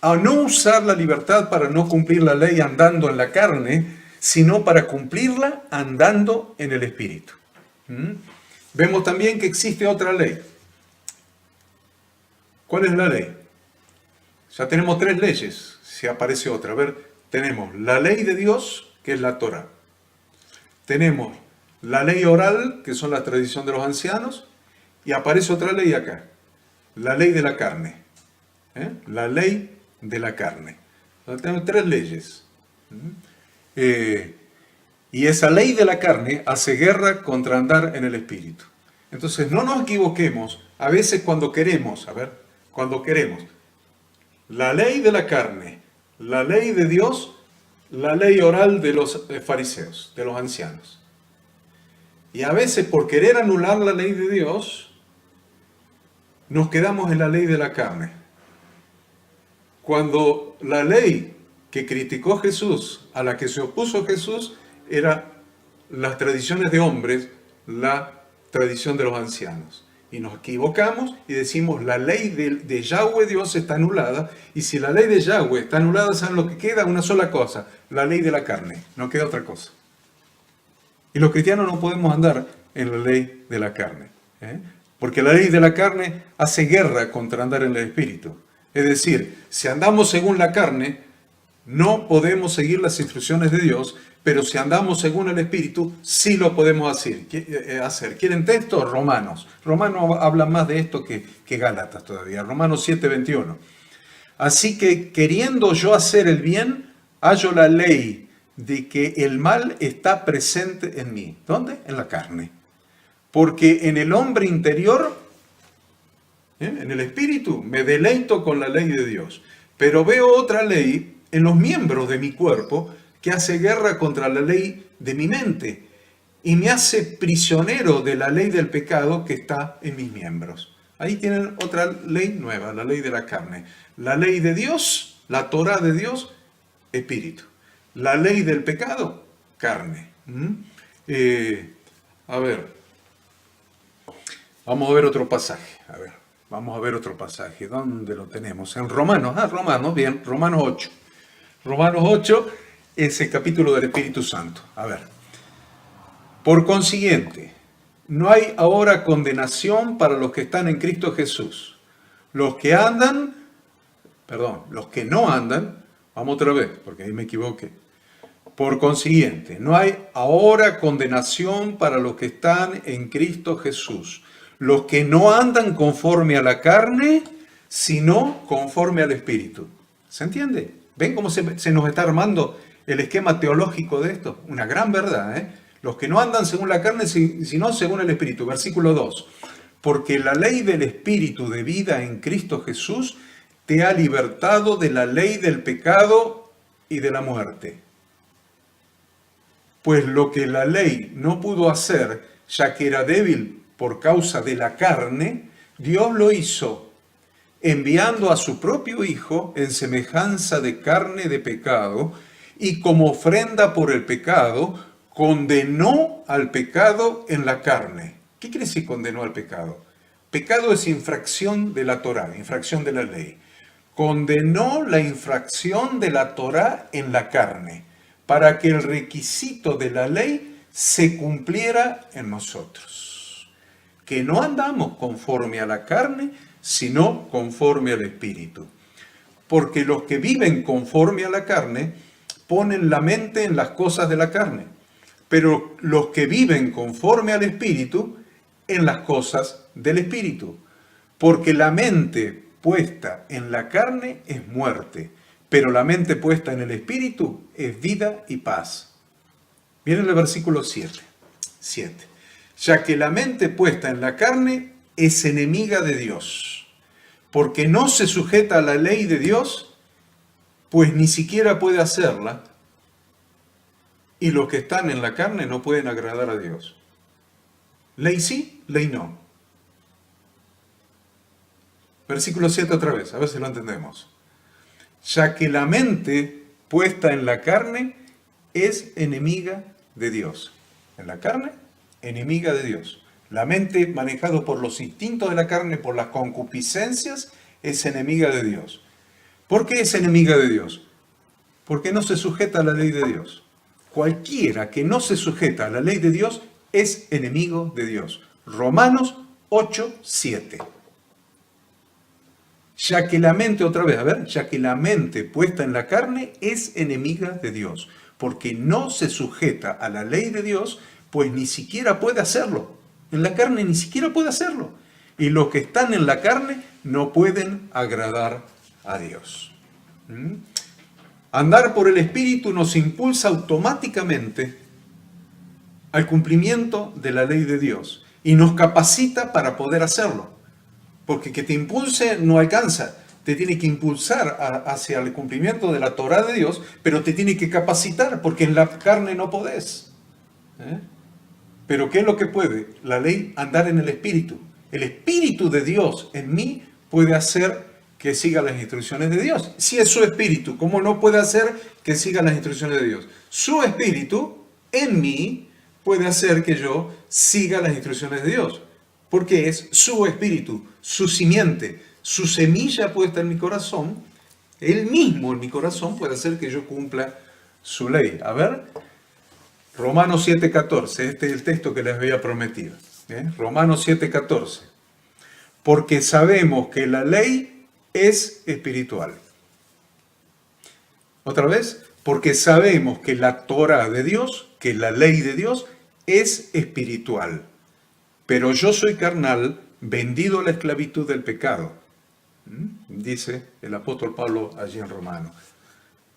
a no usar la libertad para no cumplir la ley andando en la carne, sino para cumplirla andando en el Espíritu. Vemos también que existe otra ley. ¿Cuál es la ley? Ya tenemos 3 leyes, si aparece otra. A ver, tenemos la ley de Dios, que es la Torá. Tenemos la ley oral, que son la tradición de los ancianos, y aparece otra ley acá, la ley de la carne. La ley de la carne. Entonces, tenemos 3 leyes. Y esa ley de la carne hace guerra contra andar en el Espíritu. Entonces, no nos equivoquemos. A veces cuando queremos, la ley de la carne, la ley de Dios, la ley oral de los fariseos, de los ancianos. Y a veces por querer anular la ley de Dios, nos quedamos en la ley de la carne. Cuando la ley que criticó Jesús, a la que se opuso Jesús, era las tradiciones de hombres, la tradición de los ancianos. Y nos equivocamos y decimos la ley de Yahweh Dios está anulada. Y si la ley de Yahweh está anulada, ¿saben lo que queda? Una sola cosa, la ley de la carne. No queda otra cosa. Y los cristianos no podemos andar en la ley de la carne. Porque la ley de la carne hace guerra contra andar en el Espíritu. Es decir, si andamos según la carne, no podemos seguir las instrucciones de Dios, pero si andamos según el Espíritu, sí lo podemos hacer. ¿Quieren texto? Romanos. Romanos habla más de esto que Gálatas todavía. Romanos 7:21. Así que queriendo yo hacer el bien, hallo la ley de que el mal está presente en mí. ¿Dónde? En la carne. Porque en el hombre interior, en el Espíritu, me deleito con la ley de Dios. Pero veo otra ley en los miembros de mi cuerpo que hace guerra contra la ley de mi mente y me hace prisionero de la ley del pecado que está en mis miembros. Ahí tienen otra ley nueva, la ley de la carne. La ley de Dios, la Torah de Dios, espíritu. La ley del pecado, carne. Vamos a ver otro pasaje. Vamos a ver otro pasaje. ¿Dónde lo tenemos? En Romanos. Bien, Romanos 8. Romanos 8 es el capítulo del Espíritu Santo. Por consiguiente, no hay ahora condenación para los que están en Cristo Jesús. Los que no andan, vamos otra vez, porque ahí me equivoqué. Por consiguiente, no hay ahora condenación para los que están en Cristo Jesús. Los que no andan conforme a la carne, sino conforme al Espíritu. ¿Se entiende? ¿Ven cómo se nos está armando el esquema teológico de esto? Una gran verdad, Los que no andan según la carne, sino según el Espíritu. Versículo 2. Porque la ley del Espíritu de vida en Cristo Jesús te ha libertado de la ley del pecado y de la muerte. Pues lo que la ley no pudo hacer, ya que era débil por causa de la carne, Dios lo hizo, enviando a su propio Hijo en semejanza de carne de pecado, y como ofrenda por el pecado, condenó al pecado en la carne. ¿Qué quiere decir condenó al pecado? Pecado es infracción de la Torá, infracción de la ley. Condenó la infracción de la Torá en la carne, para que el requisito de la ley se cumpliera en nosotros. Que no andamos conforme a la carne, sino conforme al Espíritu. Porque los que viven conforme a la carne ponen la mente en las cosas de la carne, pero los que viven conforme al Espíritu en las cosas del Espíritu. Porque la mente puesta en la carne es muerte, pero la mente puesta en el Espíritu es vida y paz. Miren el versículo 7. Ya que la mente puesta en la carne es enemiga de Dios, porque no se sujeta a la ley de Dios, pues ni siquiera puede hacerla, y los que están en la carne no pueden agradar a Dios. Ley sí, ley no. Versículo 7 otra vez, a ver si lo entendemos. Ya que la mente puesta en la carne es enemiga de Dios. En la carne, enemiga de Dios. La mente manejada por los instintos de la carne, por las concupiscencias, es enemiga de Dios. ¿Por qué es enemiga de Dios? Porque no se sujeta a la ley de Dios. Cualquiera que no se sujeta a la ley de Dios es enemigo de Dios. Romanos 8:7. Ya que la mente, ya que la mente puesta en la carne es enemiga de Dios, porque no se sujeta a la ley de Dios, pues ni siquiera puede hacerlo. En la carne ni siquiera puede hacerlo. Y los que están en la carne no pueden agradar a Dios. Andar por el Espíritu nos impulsa automáticamente al cumplimiento de la ley de Dios y nos capacita para poder hacerlo. Porque que te impulse no alcanza, te tiene que impulsar hacia el cumplimiento de la Torá de Dios, pero te tiene que capacitar, porque en la carne no podés. Pero ¿qué es lo que puede? La ley, andar en el Espíritu. El Espíritu de Dios en mí puede hacer que siga las instrucciones de Dios. Si es su Espíritu, ¿cómo no puede hacer que siga las instrucciones de Dios? Su Espíritu en mí puede hacer que yo siga las instrucciones de Dios. Porque es su Espíritu, su simiente, su semilla puesta en mi corazón. Él mismo en mi corazón puede hacer que yo cumpla su ley. A ver, Romanos 7:14, este es el texto que les había prometido. Romanos 7:14. Porque sabemos que la ley es espiritual. Otra vez, porque sabemos que la Torá de Dios, que la ley de Dios, es espiritual. Pero yo soy carnal, vendido a la esclavitud del pecado. Dice el apóstol Pablo allí en Romanos.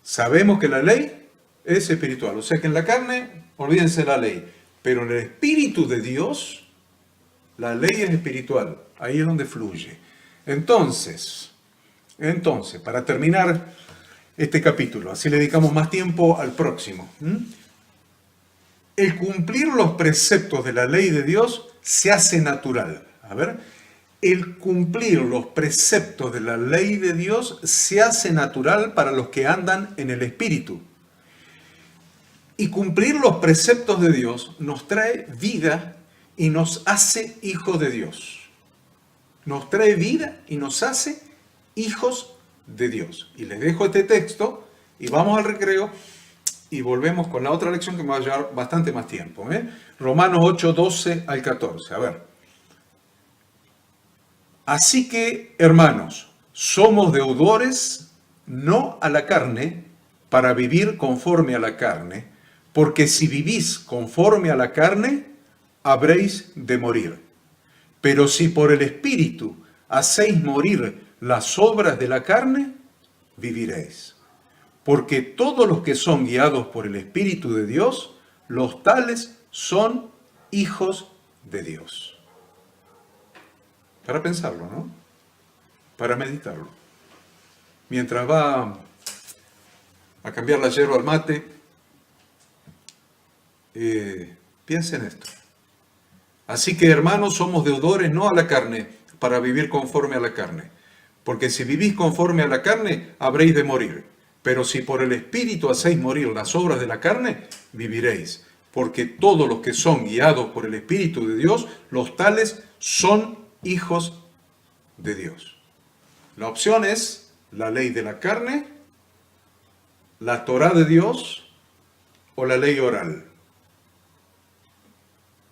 Sabemos que la ley es espiritual. O sea que en la carne, olvídense la ley. Pero en el Espíritu de Dios, la ley es espiritual. Ahí es donde fluye. Entonces, para terminar este capítulo, así le dedicamos más tiempo al próximo. El cumplir los preceptos de la ley de Dios se hace natural. A ver, el cumplir los preceptos de la ley de Dios se hace natural para los que andan en el Espíritu. Y cumplir los preceptos de Dios nos trae vida y nos hace hijos de Dios. Nos trae vida y nos hace hijos de Dios. Y les dejo este texto y vamos al recreo y volvemos con la otra lección que me va a llevar bastante más tiempo. Romanos 8, 12 al 14. A ver. Así que, hermanos, somos deudores no a la carne para vivir conforme a la carne, porque si vivís conforme a la carne, habréis de morir. Pero si por el Espíritu hacéis morir las obras de la carne, viviréis. Porque todos los que son guiados por el Espíritu de Dios, los tales son hijos de Dios. Para pensarlo, ¿no? Para meditarlo. Mientras va a cambiar la yerba al mate, piensen esto. Así que, hermanos, somos deudores no a la carne, para vivir conforme a la carne. Porque si vivís conforme a la carne, habréis de morir. Pero si por el Espíritu hacéis morir las obras de la carne, viviréis. Porque todos los que son guiados por el Espíritu de Dios, los tales son hijos de Dios. La opción es la ley de la carne, la Torá de Dios o la ley oral.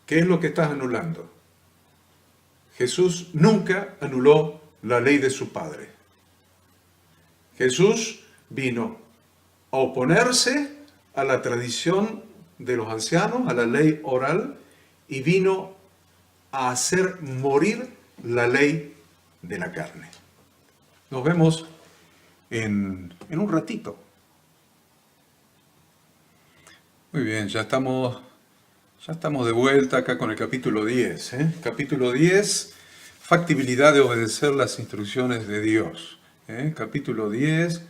¿Qué es lo que estás anulando? Jesús nunca anuló la ley de su Padre. Jesús vino a oponerse a la tradición de los ancianos, a la ley oral, y vino a hacer morir la ley de la carne. Nos vemos en un ratito. Muy bien, ya estamos de vuelta acá con el capítulo 10. Capítulo 10, factibilidad de obedecer las instrucciones de Dios. Capítulo 10,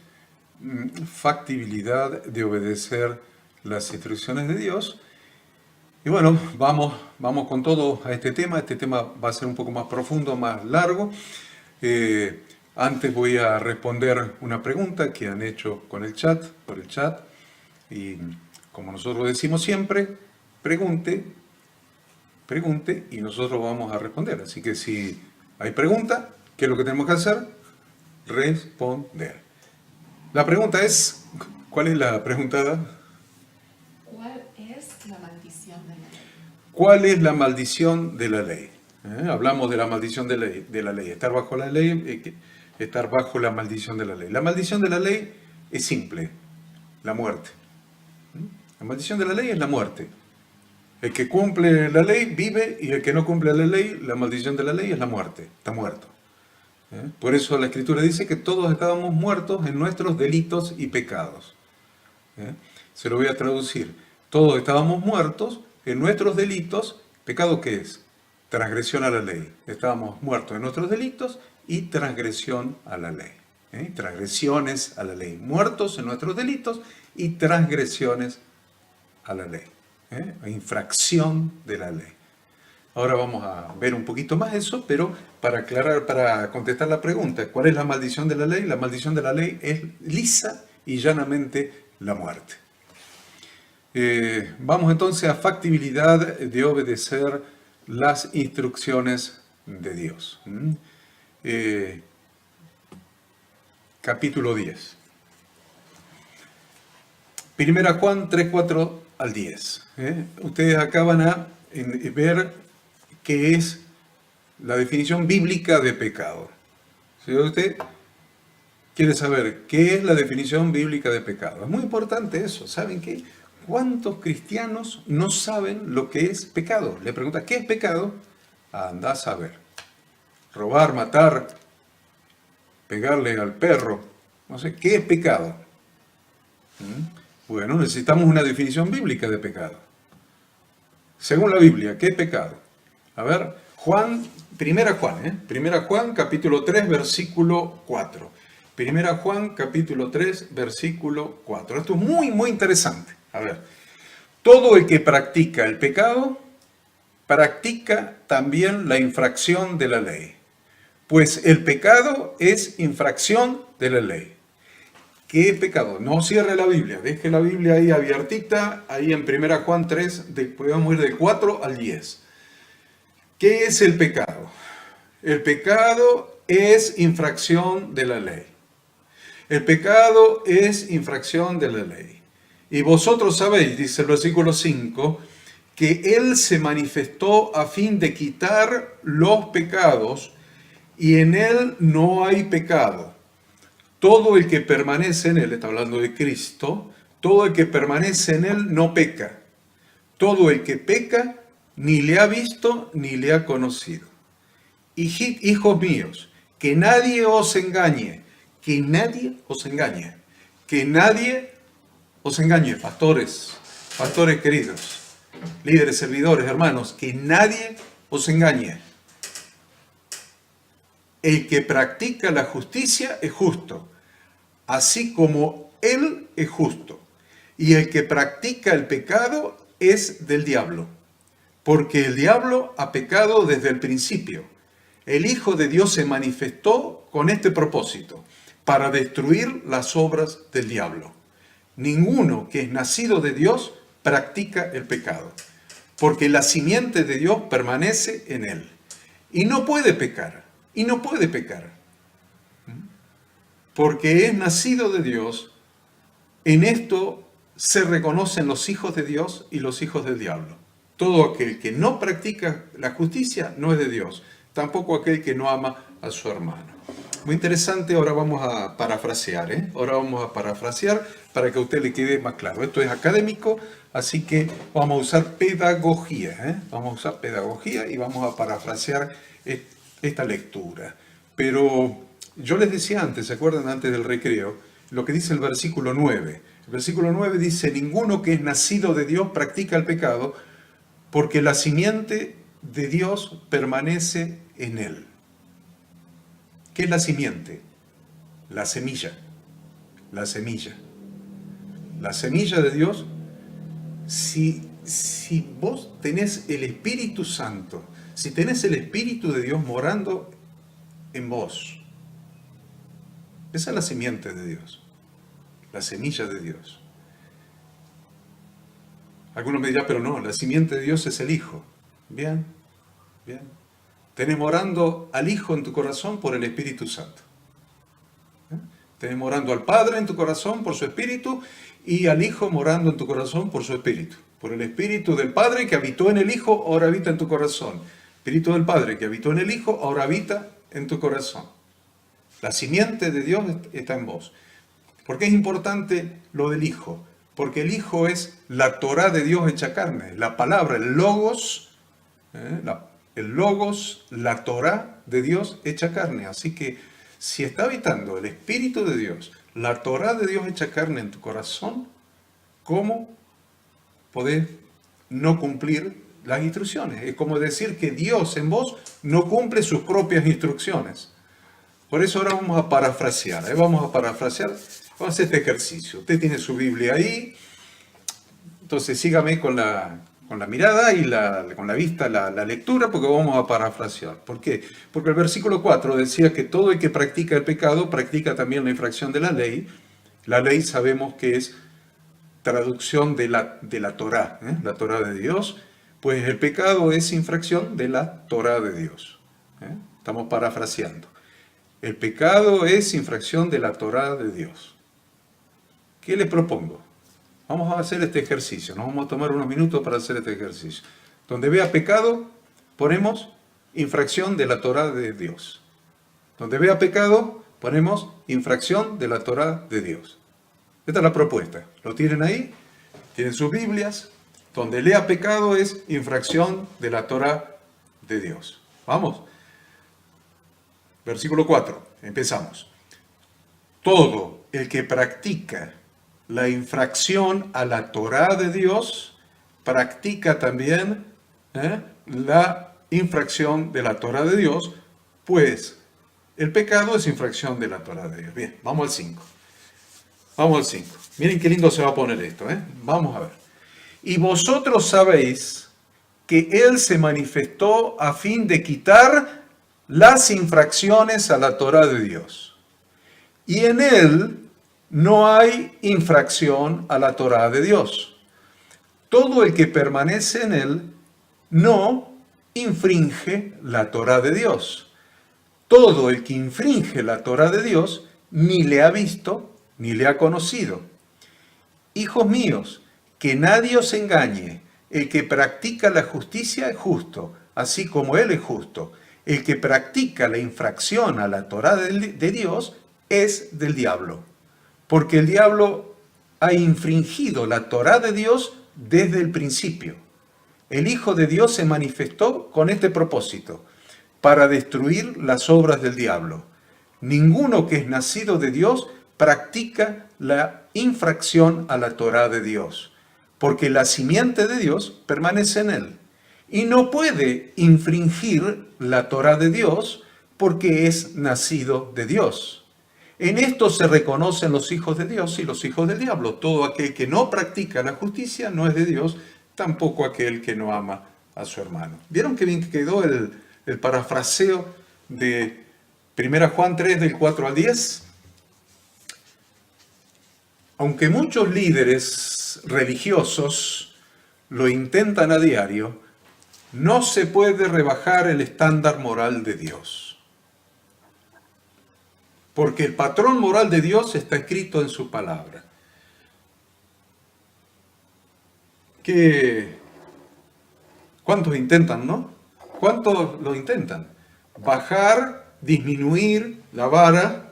factibilidad de obedecer las instrucciones de Dios. Y bueno, vamos con todo a este tema. Este tema va a ser un poco más profundo, más largo. Antes voy a responder una pregunta que han hecho por el chat. Y como nosotros decimos siempre, pregunte y nosotros vamos a responder. Así que si hay pregunta, ¿qué es lo que tenemos que hacer? Responder. La pregunta es, ¿cuál es la preguntada? ¿Cuál es la maldición de la ley? ¿Cuál es la maldición de la ley? Hablamos de la maldición de la ley. Estar bajo la ley, estar bajo la maldición de la ley. La maldición de la ley es simple, la muerte. La maldición de la ley es la muerte. El que cumple la ley vive y el que no cumple la ley, la maldición de la ley es la muerte, está muerto. Por eso la Escritura dice que todos estábamos muertos en nuestros delitos y pecados. Se lo voy a traducir. Todos estábamos muertos en nuestros delitos. ¿Pecado qué es? Transgresión a la ley. Estábamos muertos en nuestros delitos y transgresión a la ley. Transgresiones a la ley. Muertos en nuestros delitos y transgresiones a la ley. Infracción de la ley. Ahora vamos a ver un poquito más eso, pero para aclarar, para contestar la pregunta, ¿cuál es la maldición de la ley? La maldición de la ley es lisa y llanamente la muerte. Vamos entonces a factibilidad de obedecer las instrucciones de Dios. Capítulo 10. Primera Juan 3, 4 al 10. Ustedes acá van a ver qué es la definición bíblica de pecado. Si usted quiere saber qué es la definición bíblica de pecado, es muy importante eso. ¿Saben qué? ¿Cuántos cristianos no saben lo que es pecado? Le pregunta, ¿qué es pecado? Anda a saber. Robar, matar, pegarle al perro, no sé, ¿qué es pecado? Bueno, necesitamos una definición bíblica de pecado. Según la Biblia, ¿qué es pecado? A ver, Primera Juan, capítulo 3, versículo 4. Primera Juan, capítulo 3, versículo 4. Esto es muy, muy interesante. A ver, todo el que practica el pecado, practica también la infracción de la ley. Pues el pecado es infracción de la ley. ¿Qué es pecado? No cierre la Biblia, deje la Biblia ahí abiertita, ahí en 1 Juan 3, podemos ir del 4 al 10. ¿Qué es el pecado? El pecado es infracción de la ley. El pecado es infracción de la ley. Y vosotros sabéis, dice el versículo 5, que Él se manifestó a fin de quitar los pecados, y en Él no hay pecado. Todo el que permanece en Él, está hablando de Cristo, todo el que permanece en Él no peca. Todo el que peca ni le ha visto ni le ha conocido. Hijos míos, que nadie os engañe, que nadie os engañe, que nadie os engañe, pastores queridos, líderes, servidores, hermanos, que nadie os engañe. El que practica la justicia es justo, así como Él es justo. Y el que practica el pecado es del diablo, porque el diablo ha pecado desde el principio. El Hijo de Dios se manifestó con este propósito, para destruir las obras del diablo. Ninguno que es nacido de Dios practica el pecado, porque la simiente de Dios permanece en él. Y no puede pecar, porque es nacido de Dios. En esto se reconocen los hijos de Dios y los hijos del diablo. Todo aquel que no practica la justicia no es de Dios, tampoco aquel que no ama a su hermano. Muy interesante, ahora vamos a parafrasear, Ahora vamos a parafrasear para que a usted le quede más claro. Esto es académico, así que vamos a usar pedagogía, Vamos a usar pedagogía y vamos a parafrasear esta lectura. Pero yo les decía antes, ¿se acuerdan antes del recreo? Lo que dice el versículo 9. El versículo 9 dice, ninguno que es nacido de Dios practica el pecado, porque la simiente de Dios permanece en él. ¿Qué es la simiente? La semilla. La semilla. La semilla de Dios. Si vos tenés el Espíritu Santo, si tenés el Espíritu de Dios morando en vos, esa es la simiente de Dios. La semilla de Dios. Algunos me dirán, pero no, la simiente de Dios es el Hijo. Bien, bien. Tenés morando al Hijo en tu corazón por el Espíritu Santo. Tenés morando al Padre en tu corazón por su Espíritu y al Hijo morando en tu corazón por su Espíritu. Por el Espíritu del Padre que habitó en el Hijo, ahora habita en tu corazón. Espíritu del Padre que habitó en el Hijo, ahora habita en tu corazón. La simiente de Dios está en vos. ¿Por qué es importante lo del Hijo? Porque el Hijo es la Torá de Dios hecha carne. La palabra, el Logos, la Torá de Dios hecha carne. Así que si está habitando el Espíritu de Dios, la Torá de Dios hecha carne en tu corazón, ¿cómo podés no cumplir las instrucciones. Es como decir que Dios en vos no cumple sus propias instrucciones. Por eso ahora vamos a parafrasear. Vamos a hacer este ejercicio. Usted tiene su Biblia ahí, entonces sígame con la mirada y con la vista la lectura, porque vamos a parafrasear. ¿Por qué? Porque el versículo 4 decía que todo el que practica el pecado practica también la infracción de la ley. La ley sabemos que es traducción de la Torá, la Torá de Dios, pues el pecado es infracción de la Torá de Dios. Estamos parafraseando. El pecado es infracción de la Torá de Dios. ¿Qué le propongo? Vamos a hacer este ejercicio, nos vamos a tomar unos minutos para hacer este ejercicio. Donde vea pecado, ponemos infracción de la Torá de Dios. Donde vea pecado, ponemos infracción de la Torá de Dios. Esta es la propuesta. ¿Lo tienen ahí? Tienen sus Biblias. Donde lea pecado es infracción de la Torá de Dios. Vamos. Versículo 4. Empezamos. Todo el que practica la infracción a la Torá de Dios, practica también la infracción de la Torá de Dios, pues el pecado es infracción de la Torá de Dios. Bien, vamos al 5. Vamos al 5. Miren qué lindo se va a poner esto. Vamos a ver. Y vosotros sabéis que Él se manifestó a fin de quitar las infracciones a la Torá de Dios. Y en Él no hay infracción a la Torá de Dios. Todo el que permanece en Él no infringe la Torá de Dios. Todo el que infringe la Torá de Dios ni le ha visto ni le ha conocido. Hijos míos, que nadie os engañe. El que practica la justicia es justo, así como Él es justo. El que practica la infracción a la Torá de Dios es del diablo. Porque el diablo ha infringido la Torá de Dios desde el principio. El Hijo de Dios se manifestó con este propósito, para destruir las obras del diablo. Ninguno que es nacido de Dios practica la infracción a la Torá de Dios, porque la simiente de Dios permanece en él. Y no puede infringir la Torá de Dios porque es nacido de Dios. En esto se reconocen los hijos de Dios y los hijos del diablo. Todo aquel que no practica la justicia no es de Dios, tampoco aquel que no ama a su hermano. ¿Vieron qué bien quedó el parafraseo de 1 Juan 3 del 4 al 10? Aunque muchos líderes religiosos lo intentan a diario, no se puede rebajar el estándar moral de Dios. Porque el patrón moral de Dios está escrito en su palabra. ¿Cuántos intentan, no? ¿Cuántos lo intentan? Bajar, disminuir la vara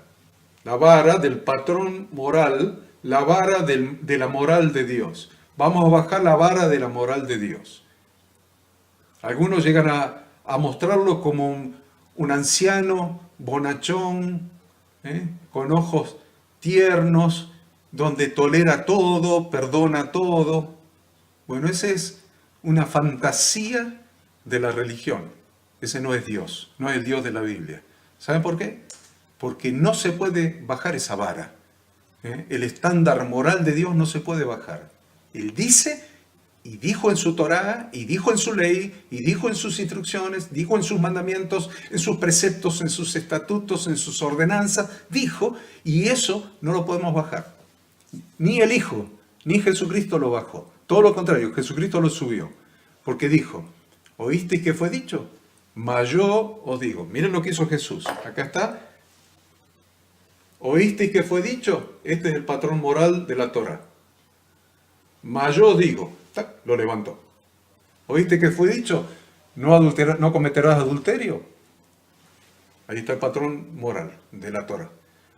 del patrón moral, la vara de la moral de Dios. Vamos a bajar la vara de la moral de Dios. Algunos llegan a mostrarlo como un anciano bonachón, con ojos tiernos, donde tolera todo, perdona todo. Bueno, esa es una fantasía de la religión. Ese no es Dios, no es el Dios de la Biblia. ¿Saben por qué? Porque no se puede bajar esa vara. El estándar moral de Dios no se puede bajar. Él dice, y dijo en su Torá, y dijo en su ley, y dijo en sus instrucciones, dijo en sus mandamientos, en sus preceptos, en sus estatutos, en sus ordenanzas, dijo, y eso no lo podemos bajar. Ni el Hijo, ni Jesucristo lo bajó. Todo lo contrario, Jesucristo lo subió. Porque dijo, ¿oísteis que fue dicho? Mas yo os digo. Miren lo que hizo Jesús. Acá está. ¿Oísteis que fue dicho? Este es el patrón moral de la Torá. Mas yo os digo. Lo levantó. ¿Oíste que fue dicho? No cometerás adulterio. Ahí está el patrón moral de la Torá.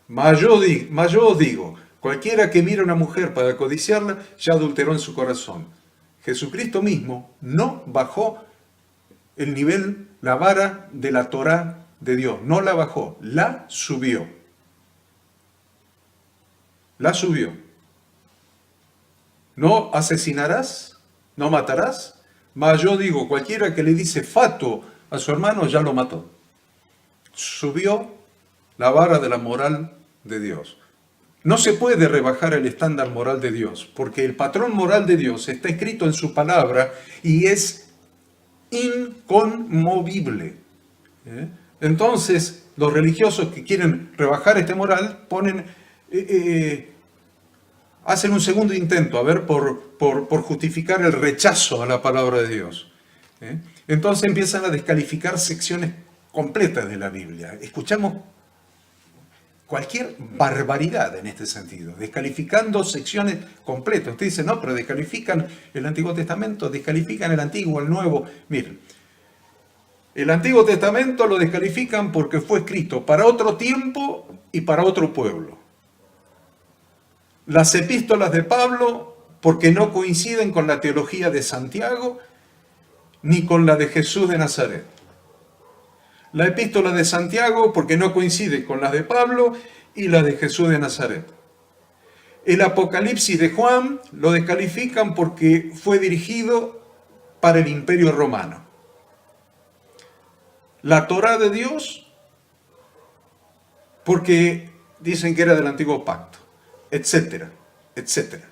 Mas yo os digo, cualquiera que mire a una mujer para codiciarla, ya adulteró en su corazón. Jesucristo mismo no bajó el nivel, la vara de la Torá de Dios. No la bajó, la subió. La subió. No asesinarás, no matarás. Mas yo digo, cualquiera que le dice fato a su hermano ya lo mató. Subió la vara de la moral de Dios. No se puede rebajar el estándar moral de Dios, porque el patrón moral de Dios está escrito en su palabra y es inconmovible. Entonces, los religiosos que quieren rebajar este moral hacen un segundo intento, a ver, por justificar el rechazo a la palabra de Dios. Entonces empiezan a descalificar secciones completas de la Biblia. Escuchamos cualquier barbaridad en este sentido, descalificando secciones completas. Usted dice, no, pero descalifican el Antiguo Testamento, descalifican el Antiguo, el Nuevo. Miren, el Antiguo Testamento lo descalifican porque fue escrito para otro tiempo y para otro pueblo. Las epístolas de Pablo porque no coinciden con la teología de Santiago ni con la de Jesús de Nazaret. La epístola de Santiago porque no coincide con las de Pablo y la de Jesús de Nazaret. El Apocalipsis de Juan lo descalifican porque fue dirigido para el Imperio Romano. La Torá de Dios porque dicen que era del Antiguo Pacto, etcétera, etcétera.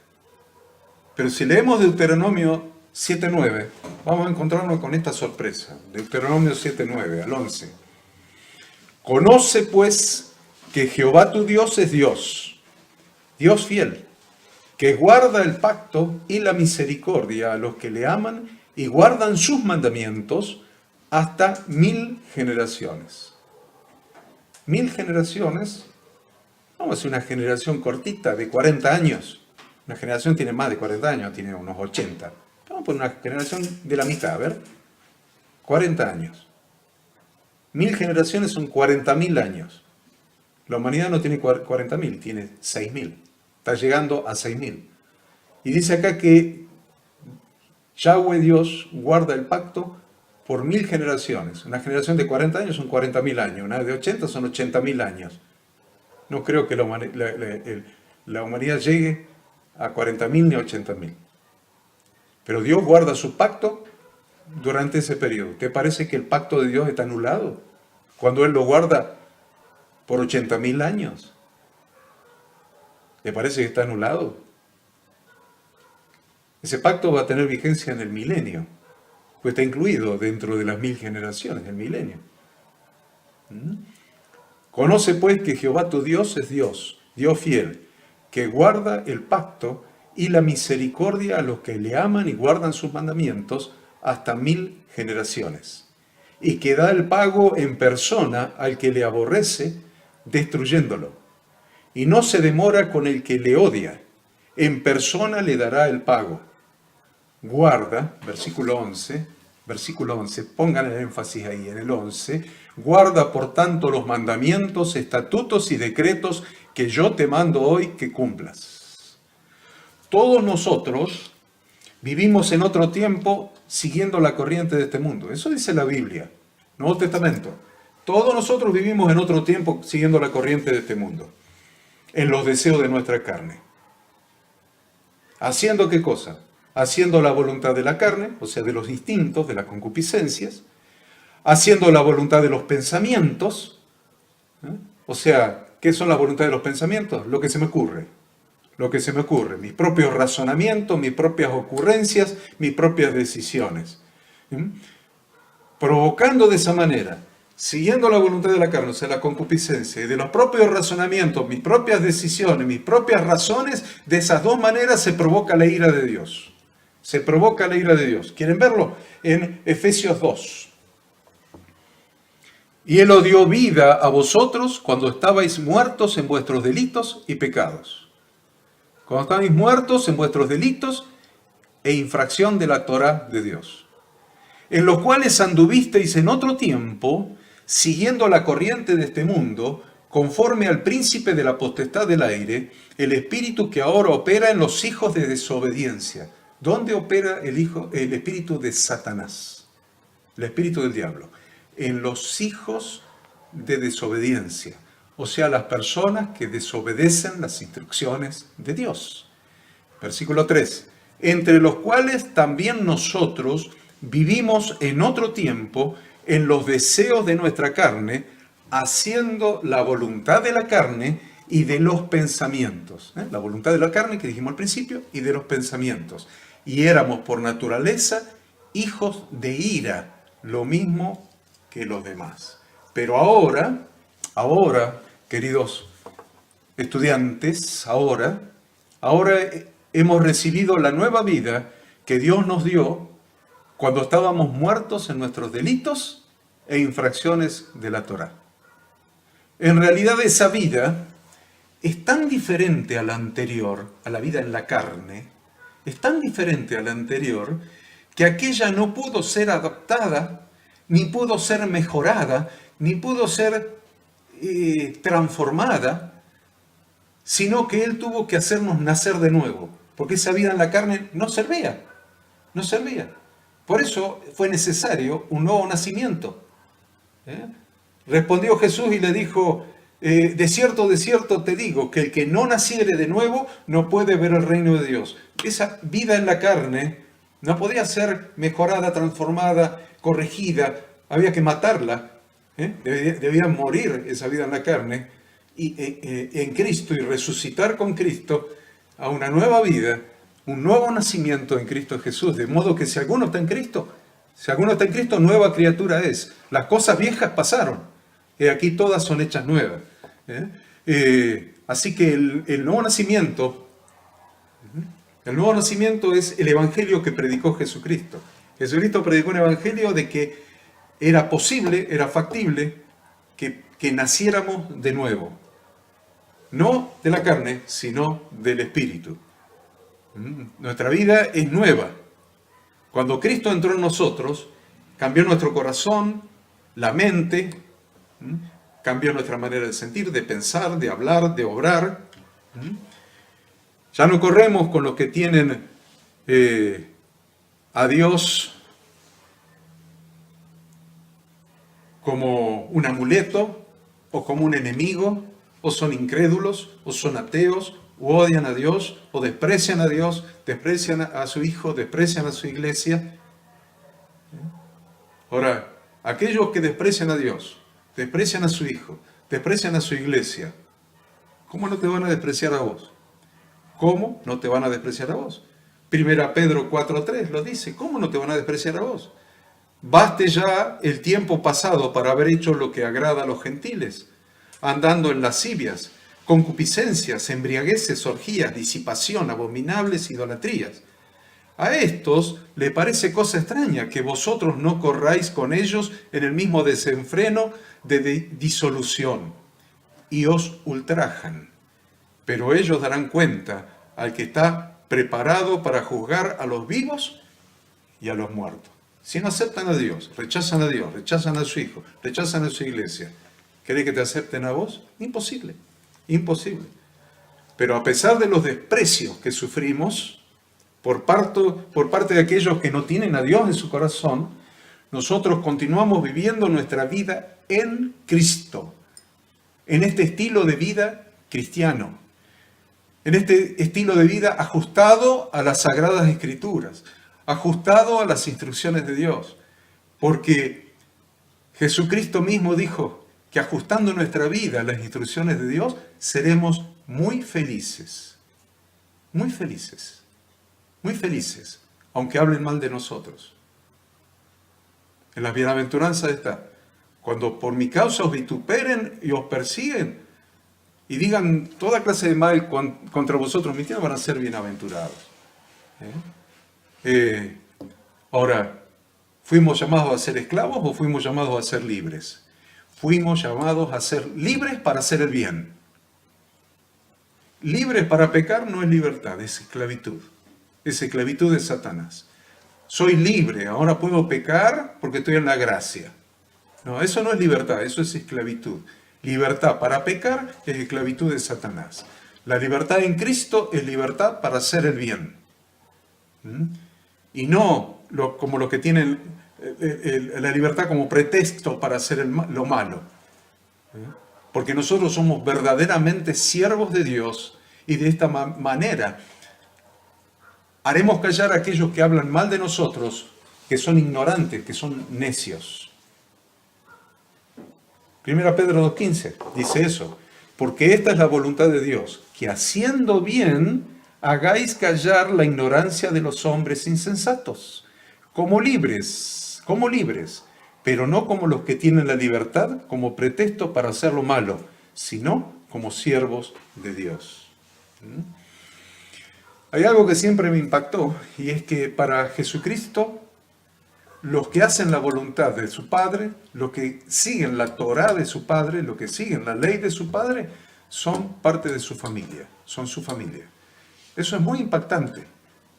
Pero si leemos Deuteronomio 7:9, vamos a encontrarnos con esta sorpresa. Deuteronomio 7:9 al 11. Conoce pues que Jehová tu Dios es Dios, Dios fiel, que guarda el pacto y la misericordia a los que le aman y guardan sus mandamientos hasta 1000 generaciones. 1000 generaciones, vamos a decir una generación cortita de 40 años. Una generación tiene más de 40 años, tiene unos 80. Vamos a poner una generación de la mitad, a ver. 40 años. 1000 generaciones son 40.000 años. La humanidad no tiene 40.000, tiene 6.000. Está llegando a 6.000. Y dice acá que Yahweh Dios guarda el pacto por 1000 generaciones. Una generación de 40 años son 40.000 años. Una de 80 son 80.000 años. No creo que la humanidad llegue a 40.000 ni a 80.000. Pero Dios guarda su pacto durante ese periodo. ¿Te parece que el pacto de Dios está anulado cuando Él lo guarda por 80.000 años? ¿Te parece que está anulado? Ese pacto va a tener vigencia en el milenio, pues está incluido dentro de las 1000 generaciones del milenio. Conoce pues que Jehová tu Dios es Dios, Dios fiel, que guarda el pacto y la misericordia a los que le aman y guardan sus mandamientos hasta 1000 generaciones, y que da el pago en persona al que le aborrece, destruyéndolo, y no se demora con el que le odia, en persona le dará el pago. Guarda, versículo 11, pongan el énfasis ahí en el 11, guarda por tanto los mandamientos, estatutos y decretos que yo te mando hoy que cumplas. Todos nosotros vivimos en otro tiempo siguiendo la corriente de este mundo. Eso dice la Biblia, Nuevo Testamento. Todos nosotros vivimos en otro tiempo siguiendo la corriente de este mundo, en los deseos de nuestra carne. ¿Haciendo qué cosa? Haciendo la voluntad de la carne, o sea, de los instintos, de las concupiscencias, haciendo la voluntad de los pensamientos, o sea, ¿qué son las voluntades de los pensamientos? Lo que se me ocurre, mis propios razonamientos, mis propias ocurrencias, mis propias decisiones. Provocando de esa manera, siguiendo la voluntad de la carne, o sea, la concupiscencia, y de los propios razonamientos, mis propias decisiones, mis propias razones, de esas dos maneras se provoca la ira de Dios. Se provoca la ira de Dios. ¿Quieren verlo? En Efesios 2. Y Él os dio vida a vosotros cuando estabais muertos en vuestros delitos y pecados. Cuando estabais muertos en vuestros delitos e infracción de la Torá de Dios. En los cuales anduvisteis en otro tiempo, siguiendo la corriente de este mundo, conforme al príncipe de la potestad del aire, el espíritu que ahora opera en los hijos de desobediencia. ¿Dónde opera el espíritu de Satanás? El espíritu del diablo. En los hijos de desobediencia. O sea, las personas que desobedecen las instrucciones de Dios. Versículo 3. entre los cuales también nosotros vivimos en otro tiempo en los deseos de nuestra carne, haciendo la voluntad de la carne y de los pensamientos. La voluntad de la carne, que dijimos al principio, y de los pensamientos. Y éramos por naturaleza hijos de ira, lo mismo que los demás. Pero ahora, queridos estudiantes, ahora hemos recibido la nueva vida que Dios nos dio cuando estábamos muertos en nuestros delitos e infracciones de la Torá. En realidad esa vida es tan diferente a la anterior, a la vida en la carne, es tan diferente a la anterior, que aquella no pudo ser adaptada, ni pudo ser mejorada, ni pudo ser transformada, sino que Él tuvo que hacernos nacer de nuevo, porque esa vida en la carne no servía. Por eso fue necesario un nuevo nacimiento. Respondió Jesús y le dijo, de cierto te digo, que el que no naciere de nuevo no puede ver el reino de Dios. Esa vida en la carne no podía ser mejorada, transformada, corregida, había que matarla, debía morir esa vida en la carne, y en Cristo y resucitar con Cristo a una nueva vida, un nuevo nacimiento en Cristo Jesús, de modo que si alguno está en Cristo, nueva criatura es. Las cosas viejas pasaron, y aquí todas son hechas nuevas. Así que el nuevo nacimiento es el evangelio que predicó Jesucristo. Jesucristo predicó un evangelio de que era posible, era factible que naciéramos de nuevo. No de la carne, sino del Espíritu. Nuestra vida es nueva. Cuando Cristo entró en nosotros, cambió nuestro corazón, la mente, cambió nuestra manera de sentir, de pensar, de hablar, de obrar. Ya no corremos con los que tienen a Dios como un amuleto o como un enemigo, o son incrédulos, o son ateos, o odian a Dios, o desprecian a Dios, desprecian a su Hijo, desprecian a su iglesia. Ahora, aquellos que desprecian a Dios, desprecian a su Hijo, desprecian a su iglesia, ¿cómo no te van a despreciar a vos? ¿Cómo no te van a despreciar a vos? Primera Pedro 4:3 lo dice, ¿cómo no te van a despreciar a vos? Baste ya el tiempo pasado para haber hecho lo que agrada a los gentiles, andando en lascivias, concupiscencias, embriagueces, orgías, disipación, abominables idolatrías. A estos le parece cosa extraña que vosotros no corráis con ellos en el mismo desenfreno de disolución, y os ultrajan. Pero ellos darán cuenta al que está preparado para juzgar a los vivos y a los muertos. Si no aceptan a Dios, rechazan a su Hijo, rechazan a su iglesia, ¿querés que te acepten a vos? Imposible, imposible. Pero a pesar de los desprecios que sufrimos por parte de aquellos que no tienen a Dios en su corazón, nosotros continuamos viviendo nuestra vida en Cristo, en este estilo de vida cristiano, en este estilo de vida ajustado a las Sagradas Escrituras, ajustado a las instrucciones de Dios, porque Jesucristo mismo dijo que ajustando nuestra vida a las instrucciones de Dios, seremos muy felices, muy felices, muy felices, aunque hablen mal de nosotros. En las bienaventuranzas está, cuando por mi causa os vituperen y os persiguen y digan toda clase de mal contra vosotros, mis van a ser bienaventurados. Ahora, ¿fuimos llamados a ser esclavos o fuimos llamados a ser libres? Fuimos llamados a ser libres para hacer el bien. Libres para pecar no es libertad, es esclavitud. Es esclavitud de Satanás. Soy libre, ahora puedo pecar porque estoy en la gracia. No, eso no es libertad, eso es esclavitud. Libertad para pecar es esclavitud de Satanás. La libertad en Cristo es libertad para hacer el bien. Y no como los que tienen la libertad como pretexto para hacer lo malo. Porque nosotros somos verdaderamente siervos de Dios y de esta manera Haremos callar a aquellos que hablan mal de nosotros, que son ignorantes, que son necios. 1 Pedro 2:15 dice eso. Porque esta es la voluntad de Dios, que haciendo bien hagáis callar la ignorancia de los hombres insensatos, como libres, pero no como los que tienen la libertad como pretexto para hacer lo malo, sino como siervos de Dios. Hay algo que siempre me impactó, y es que para Jesucristo, los que hacen la voluntad de su Padre, los que siguen la Torá de su Padre, los que siguen la ley de su Padre, son parte de su familia, son su familia. Eso es muy impactante.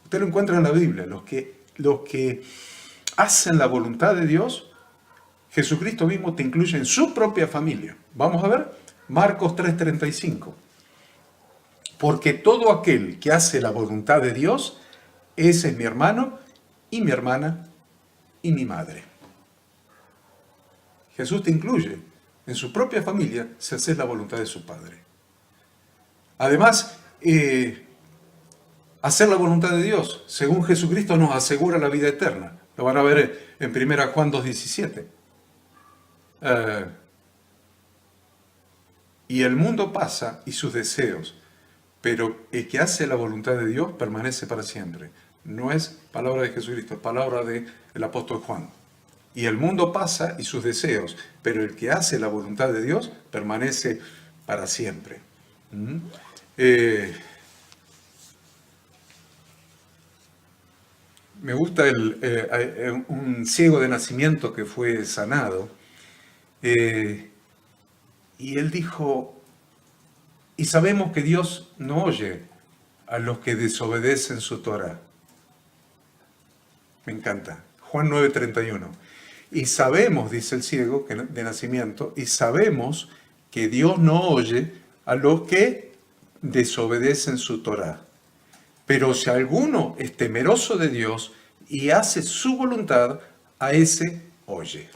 Usted lo encuentra en la Biblia. Los que hacen la voluntad de Dios, Jesucristo mismo te incluye en su propia familia. Vamos a ver Marcos 3:35. Porque todo aquel que hace la voluntad de Dios, ese es mi hermano y mi hermana y mi madre. Jesús te incluye en su propia familia si haces la voluntad de su Padre. Además, hacer la voluntad de Dios, según Jesucristo, nos asegura la vida eterna. Lo van a ver en 1 Juan 2:17. Y el mundo pasa y sus deseos, pero el que hace la voluntad de Dios permanece para siempre. No es palabra de Jesucristo, es palabra del apóstol Juan. Y el mundo pasa y sus deseos, pero el que hace la voluntad de Dios permanece para siempre. Me gusta un ciego de nacimiento que fue sanado, y él dijo, y sabemos que Dios no oye a los que desobedecen su Torá. Me encanta. Juan 9:31. Y sabemos, dice el ciego de nacimiento, y sabemos que Dios no oye a los que desobedecen su Torá. Pero si alguno es temeroso de Dios y hace su voluntad, a ese oye.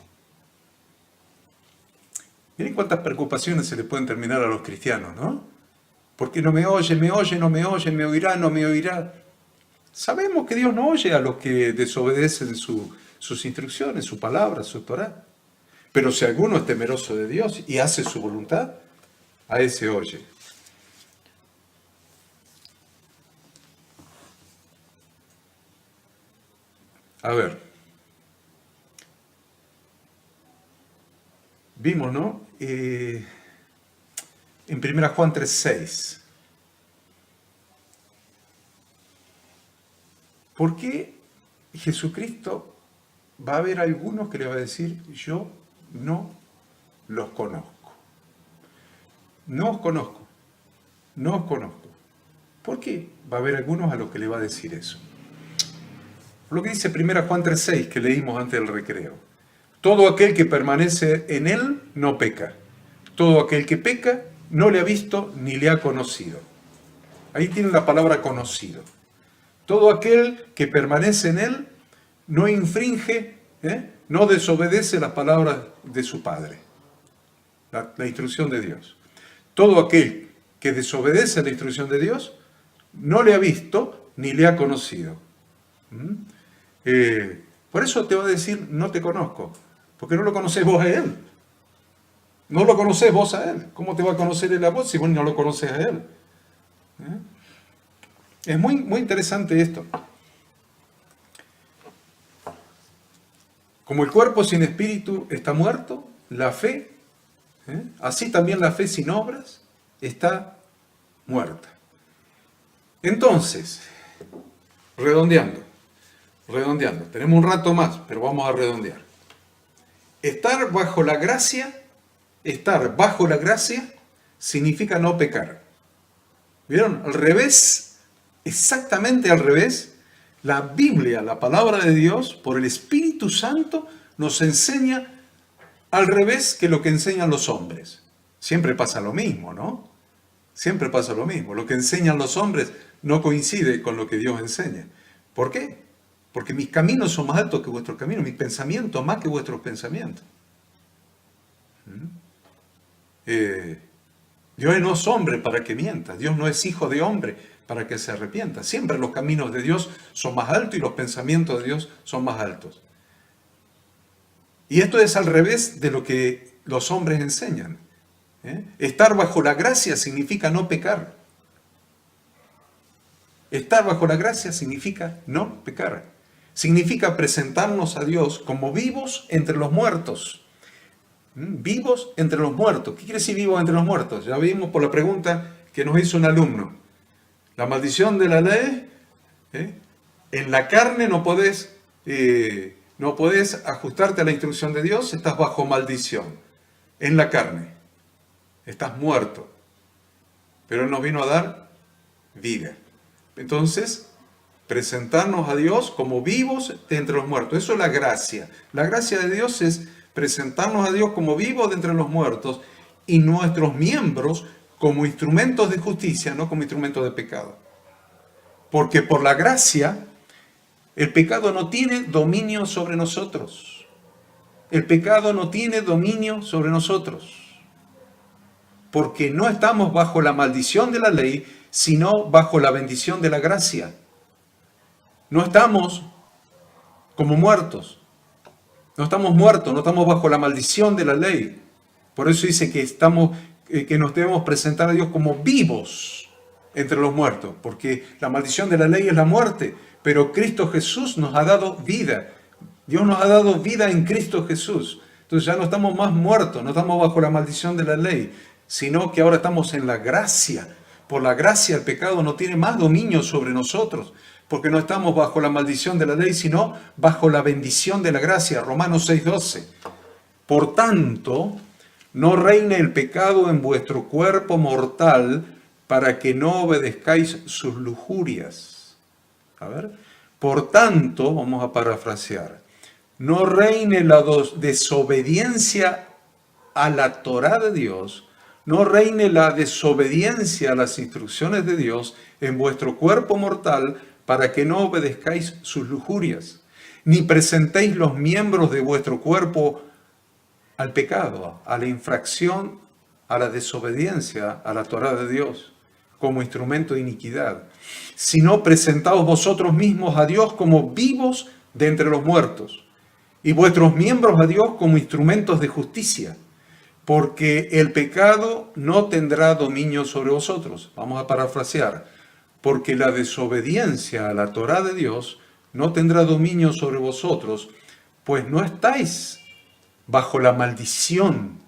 Miren cuántas preocupaciones se le pueden terminar a los cristianos, ¿no? Porque no me oye, no me oye, me oirá, no me oirá. Sabemos que Dios no oye a los que desobedecen sus instrucciones, su palabra, su Torá. Pero si alguno es temeroso de Dios y hace su voluntad, a ese oye. A ver, vimos, ¿no? En 1 Juan 3:6. ¿Por qué Jesucristo va a haber algunos que le va a decir, yo no los conozco? No os conozco, no os conozco. ¿Por qué va a haber algunos a los que le va a decir eso? Lo que dice 1 Juan 3:6 que leímos antes del recreo. Todo aquel que permanece en él no peca. Todo aquel que peca no le ha visto ni le ha conocido. Ahí tiene la palabra conocido. Todo aquel que permanece en él no infringe, no desobedece las palabras de su Padre, la instrucción de Dios. Todo aquel que desobedece la instrucción de Dios no le ha visto ni le ha conocido. Por eso te va a decir, no te conozco, porque no lo conocés vos a él. No lo conocés vos a él. ¿Cómo te va a conocer él a vos si vos no lo conoces a él? Es muy, muy interesante esto. Como el cuerpo sin espíritu está muerto, la fe, así también la fe sin obras está muerta. Entonces, redondeando, tenemos un rato más, pero vamos a redondear. Estar bajo la gracia significa no pecar. ¿Vieron? Al revés, exactamente al revés, la Biblia, la palabra de Dios, por el Espíritu Santo, nos enseña al revés que lo que enseñan los hombres. Siempre pasa lo mismo, ¿no? Siempre pasa lo mismo. Lo que enseñan los hombres no coincide con lo que Dios enseña. ¿Por qué? Porque mis caminos son más altos que vuestros caminos, mis pensamientos más que vuestros pensamientos. Dios no es hombre para que mienta, Dios no es hijo de hombre para que se arrepienta. Siempre los caminos de Dios son más altos y los pensamientos de Dios son más altos. Y esto es al revés de lo que los hombres enseñan. Estar bajo la gracia significa no pecar. Estar bajo la gracia significa no pecar. Significa presentarnos a Dios como vivos entre los muertos. Vivos entre los muertos. ¿Qué quiere decir vivos entre los muertos? Ya vimos por la pregunta que nos hizo un alumno. La maldición de la ley, en la carne no podés ajustarte a la instrucción de Dios, estás bajo maldición. En la carne, estás muerto. Pero Él nos vino a dar vida. Entonces, presentarnos a Dios como vivos de entre los muertos. Eso es la gracia. La gracia de Dios es presentarnos a Dios como vivos de entre los muertos y nuestros miembros como instrumentos de justicia, no como instrumentos de pecado. Porque por la gracia, el pecado no tiene dominio sobre nosotros. El pecado no tiene dominio sobre nosotros. Porque no estamos bajo la maldición de la ley, sino bajo la bendición de la gracia. No estamos como muertos. No estamos muertos, no estamos bajo la maldición de la ley. Por eso dice que nos debemos presentar a Dios como vivos entre los muertos, porque la maldición de la ley es la muerte, pero Cristo Jesús nos ha dado vida. Dios nos ha dado vida en Cristo Jesús. Entonces ya no estamos más muertos, no estamos bajo la maldición de la ley, sino que ahora estamos en la gracia. Por la gracia el pecado no tiene más dominio sobre nosotros, porque no estamos bajo la maldición de la ley, sino bajo la bendición de la gracia. Romanos 6:12. Por tanto, no reine el pecado en vuestro cuerpo mortal para que no obedezcáis sus lujurias. A ver. Por tanto, vamos a parafrasear, no reine la desobediencia a la Torá de Dios, no reine la desobediencia a las instrucciones de Dios en vuestro cuerpo mortal para que no obedezcáis sus lujurias, ni presentéis los miembros de vuestro cuerpo al pecado, a la infracción, a la desobediencia a la Torá de Dios, como instrumento de iniquidad, sino presentaos vosotros mismos a Dios como vivos de entre los muertos, y vuestros miembros a Dios como instrumentos de justicia, porque el pecado no tendrá dominio sobre vosotros. Vamos a parafrasear, porque la desobediencia a la Torá de Dios no tendrá dominio sobre vosotros, pues no estáis bajo la maldición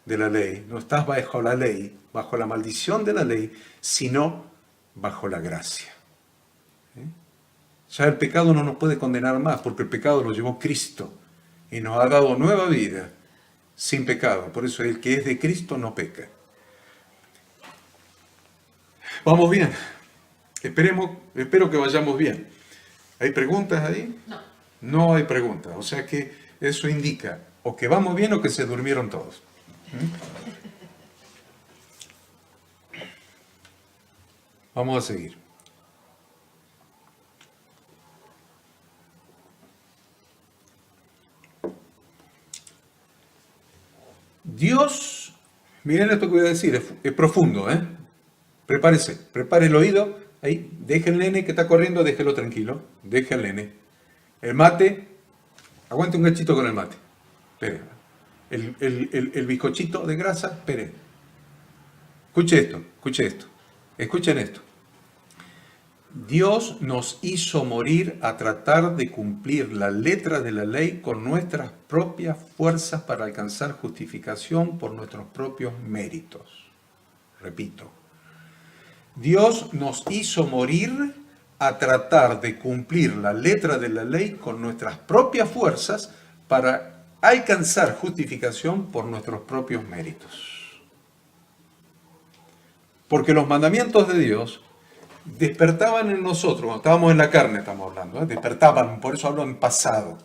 de la ley, no estás bajo la ley, bajo la maldición de la ley, sino bajo la gracia. Ya el pecado no nos puede condenar más, porque el pecado lo llevó Cristo y nos ha dado nueva vida sin pecado. Por eso el que es de Cristo no peca. Vamos bien. Espero que vayamos bien. ¿Hay preguntas ahí? No. No hay preguntas. O sea que eso indica o que vamos bien o que se durmieron todos. Vamos a seguir. Dios, miren esto que voy a decir, es profundo, ¿eh? Prepárese, prepare el oído, ahí, deje el nene que está corriendo, déjelo tranquilo, deje al nene. El mate, aguante un cachito con el mate, espere. El bizcochito de grasa, espere. Escuche esto, escuchen esto. Dios nos hizo morir a tratar de cumplir la letra de la ley con nuestras propias fuerzas para alcanzar justificación por nuestros propios méritos. Repito, Dios nos hizo morir a tratar de cumplir la letra de la ley con nuestras propias fuerzas para alcanzar justificación por nuestros propios méritos. Porque los mandamientos de Dios despertaban en nosotros, cuando estábamos en la carne estamos hablando, despertaban, por eso hablo en pasado.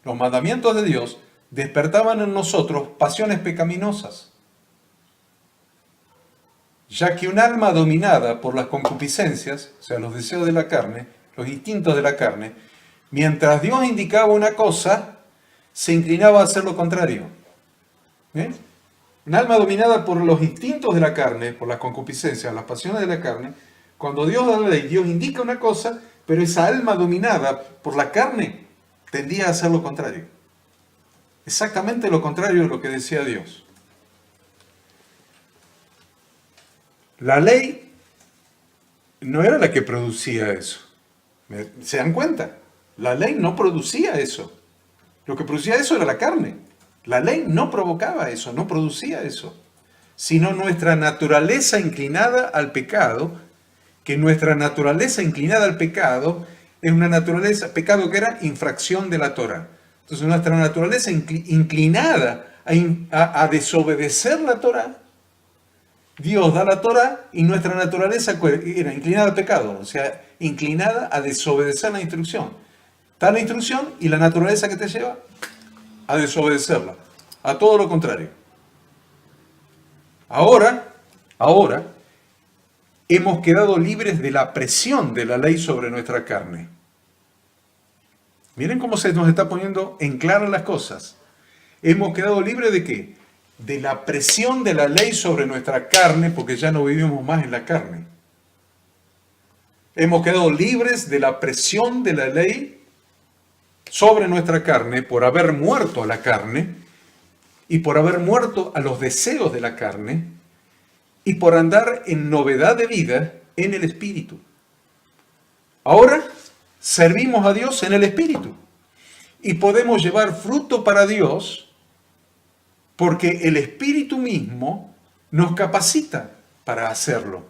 Los mandamientos de Dios despertaban en nosotros pasiones pecaminosas, ya que un alma dominada por las concupiscencias, o sea, los deseos de la carne, los instintos de la carne, mientras Dios indicaba una cosa, se inclinaba a hacer lo contrario. Un alma dominada por los instintos de la carne, por las concupiscencias, las pasiones de la carne, Cuando Dios da la ley, Dios indica una cosa, pero esa alma dominada por la carne tendía a hacer lo contrario. Exactamente lo contrario de lo que decía Dios. La ley no era la que producía eso. ¿Se dan cuenta? La ley no producía eso. Lo que producía eso era la carne. La ley no provocaba eso, no producía eso. Sino nuestra naturaleza inclinada al pecado, que nuestra naturaleza inclinada al pecado es una naturaleza, pecado que era infracción de la Torah. Entonces nuestra naturaleza inclinada a desobedecer la Torah, Dios da la Torah y nuestra naturaleza era inclinada al pecado, o sea, inclinada a desobedecer la instrucción. Está la instrucción y la naturaleza que te lleva a desobedecerla, a todo lo contrario. Ahora, hemos quedado libres de la presión de la ley sobre nuestra carne. Miren cómo se nos está poniendo en claro las cosas. Hemos quedado libres de ¿qué? De la presión de la ley sobre nuestra carne, porque ya no vivimos más en la carne. Hemos quedado libres de la presión de la ley sobre nuestra carne por haber muerto a la carne y por haber muerto a los deseos de la carne y por andar en novedad de vida en el Espíritu. Ahora servimos a Dios en el Espíritu y podemos llevar fruto para Dios porque el Espíritu mismo nos capacita para hacerlo.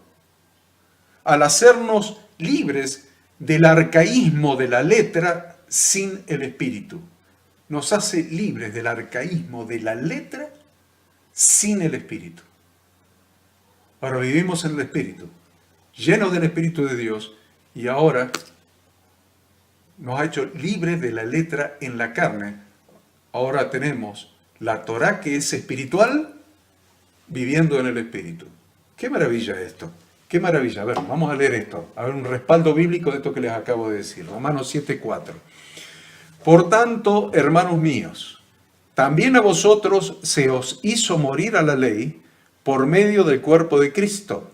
Al hacernos libres del arcaísmo de la letra sin el Espíritu. Nos hace libres del arcaísmo de la letra sin el Espíritu. Ahora vivimos en el Espíritu, llenos del Espíritu de Dios, y ahora nos ha hecho libres de la letra en la carne. Ahora tenemos la Torá, que es espiritual, viviendo en el Espíritu. ¡Qué maravilla esto! ¡Qué maravilla! A ver, vamos a leer esto. A ver, un respaldo bíblico de esto que les acabo de decir. Romanos 7:4. Por tanto, hermanos míos, también a vosotros se os hizo morir a la ley por medio del cuerpo de Cristo,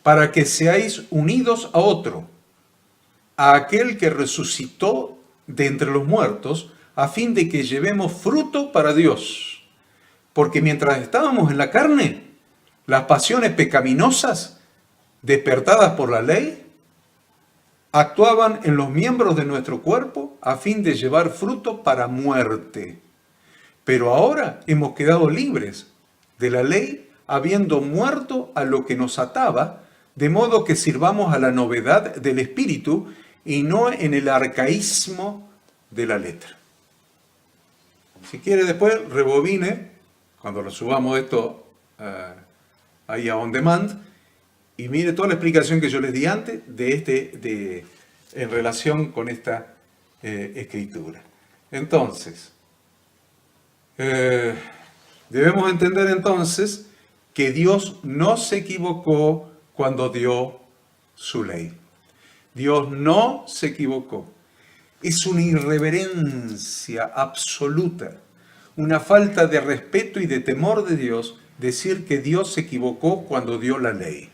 para que seáis unidos a otro, a aquel que resucitó de entre los muertos, a fin de que llevemos fruto para Dios. Porque mientras estábamos en la carne, las pasiones pecaminosas, despertadas por la ley, actuaban en los miembros de nuestro cuerpo a fin de llevar fruto para muerte. Pero ahora hemos quedado libres de la ley, habiendo muerto a lo que nos ataba, de modo que sirvamos a la novedad del Espíritu y no en el arcaísmo de la letra. Si quiere después, rebobine, cuando lo subamos esto ahí a On Demand, y mire toda la explicación que yo les di antes en relación con esta escritura. Entonces, debemos entender entonces que Dios no se equivocó cuando dio su ley. Dios no se equivocó. Es una irreverencia absoluta, una falta de respeto y de temor de Dios decir que Dios se equivocó cuando dio la ley.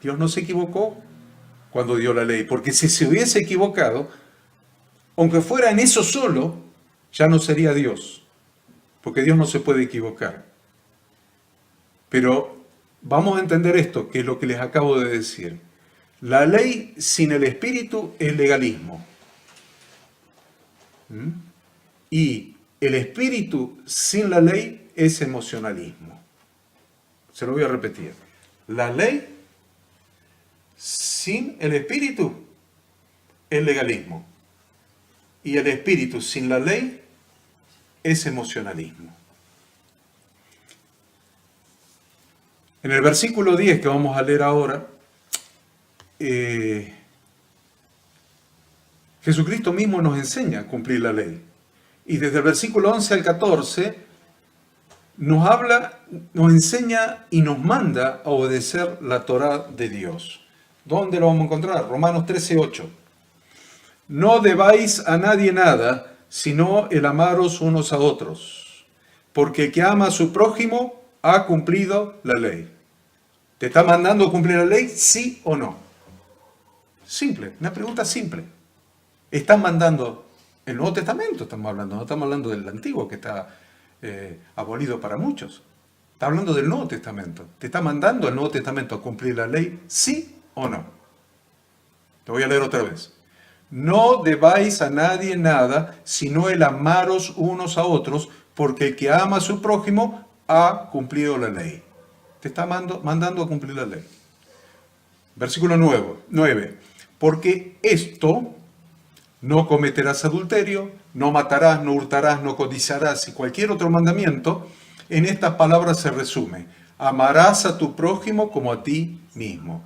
Dios no se equivocó cuando dio la ley, porque si se hubiese equivocado, aunque fuera en eso solo, ya no sería Dios, porque Dios no se puede equivocar. Pero vamos a entender esto, que es lo que les acabo de decir. La ley sin el Espíritu es legalismo. Y el Espíritu sin la ley es emocionalismo. Se lo voy a repetir. La ley sin el Espíritu es legalismo. Y el Espíritu sin la ley es emocionalismo. En el versículo 10 que vamos a leer ahora, Jesucristo mismo nos enseña a cumplir la ley. Y desde el versículo 11 al 14 nos habla, nos enseña y nos manda a obedecer la Torá de Dios. ¿Dónde lo vamos a encontrar? Romanos 13:8. No debáis a nadie nada, sino el amaros unos a otros, porque el que ama a su prójimo ha cumplido la ley. ¿Te está mandando a cumplir la ley? ¿Sí o no? Simple, una pregunta simple. ¿Están mandando el Nuevo Testamento? Estamos hablando, no estamos hablando del Antiguo, que está abolido para muchos. Está hablando del Nuevo Testamento. ¿Te está mandando el Nuevo Testamento a cumplir la ley? ¿Sí o no? Te voy a leer otra vez. No debáis a nadie nada, sino el amaros unos a otros, porque el que ama a su prójimo ha cumplido la ley. Te está mandando a cumplir la ley. Versículo 9. Porque esto, no cometerás adulterio, no matarás, no hurtarás, no codiciarás y cualquier otro mandamiento, en estas palabras se resume. Amarás a tu prójimo como a ti mismo.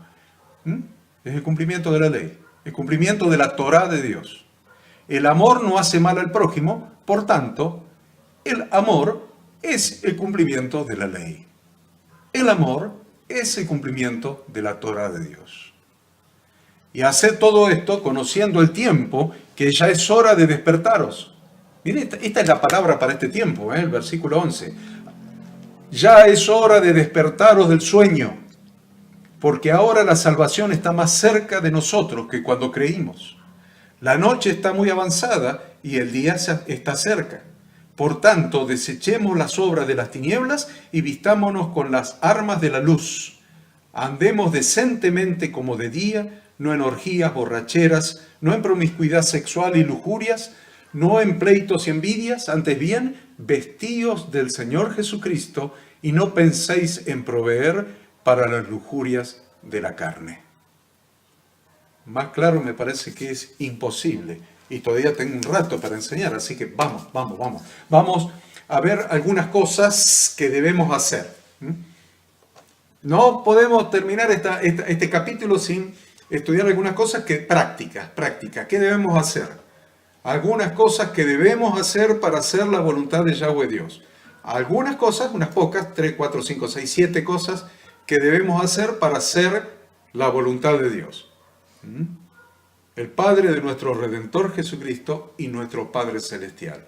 Es el cumplimiento de la ley, el cumplimiento de la Torá de Dios. El amor no hace mal al prójimo, por tanto, el amor es el cumplimiento de la ley. El amor es el cumplimiento de la Torá de Dios. Y haced todo esto conociendo el tiempo, que ya es hora de despertaros. Miren, esta es la palabra para este tiempo, el versículo 11. Ya es hora de despertaros del sueño, porque ahora la salvación está más cerca de nosotros que cuando creímos. La noche está muy avanzada y el día está cerca. Por tanto, desechemos las obras de las tinieblas y vistámonos con las armas de la luz. Andemos decentemente como de día, no en orgías, borracheras, no en promiscuidad sexual y lujurias, no en pleitos y envidias, antes bien, vestíos del Señor Jesucristo y no penséis en proveer para las lujurias de la carne. Más claro me parece que es imposible. Y todavía tengo un rato para enseñar, así que vamos. Vamos a ver algunas cosas que debemos hacer. No podemos terminar este capítulo sin estudiar algunas cosas prácticas. ¿Qué debemos hacer? Algunas cosas que debemos hacer para hacer la voluntad de Yahweh Dios. Algunas cosas, unas pocas, 3, 4, 5, 6, 7 cosas que debemos hacer para hacer la voluntad de Dios. El Padre de nuestro Redentor Jesucristo y nuestro Padre Celestial.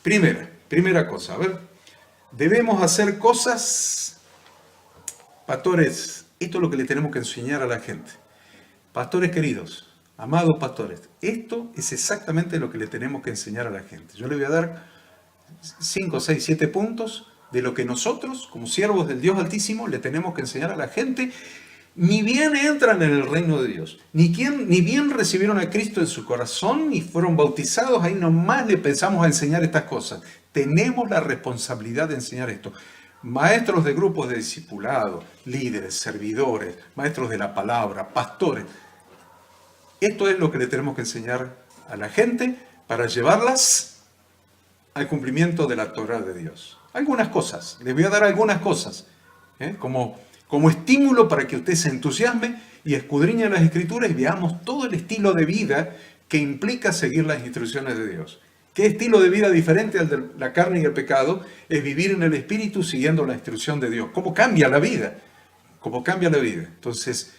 Primera cosa, a ver, debemos hacer cosas, pastores, esto es lo que le tenemos que enseñar a la gente. Pastores queridos, amados pastores, esto es exactamente lo que le tenemos que enseñar a la gente. Yo le voy a dar 5, 6, 7 puntos de lo que nosotros, como siervos del Dios Altísimo, le tenemos que enseñar a la gente. Ni bien entran en el reino de Dios, ni bien recibieron a Cristo en su corazón, ni fueron bautizados, ahí nomás le pensamos a enseñar estas cosas. Tenemos la responsabilidad de enseñar esto. Maestros de grupos de discipulado, líderes, servidores, maestros de la palabra, pastores. Esto es lo que le tenemos que enseñar a la gente para llevarlas al cumplimiento de la Torá de Dios. Algunas cosas, les voy a dar algunas cosas, como estímulo para que usted se entusiasme y escudriñe las Escrituras y veamos todo el estilo de vida que implica seguir las instrucciones de Dios. ¿Qué estilo de vida diferente al de la carne y el pecado? Es vivir en el Espíritu siguiendo la instrucción de Dios. ¿Cómo cambia la vida? ¿Cómo cambia la vida? Entonces,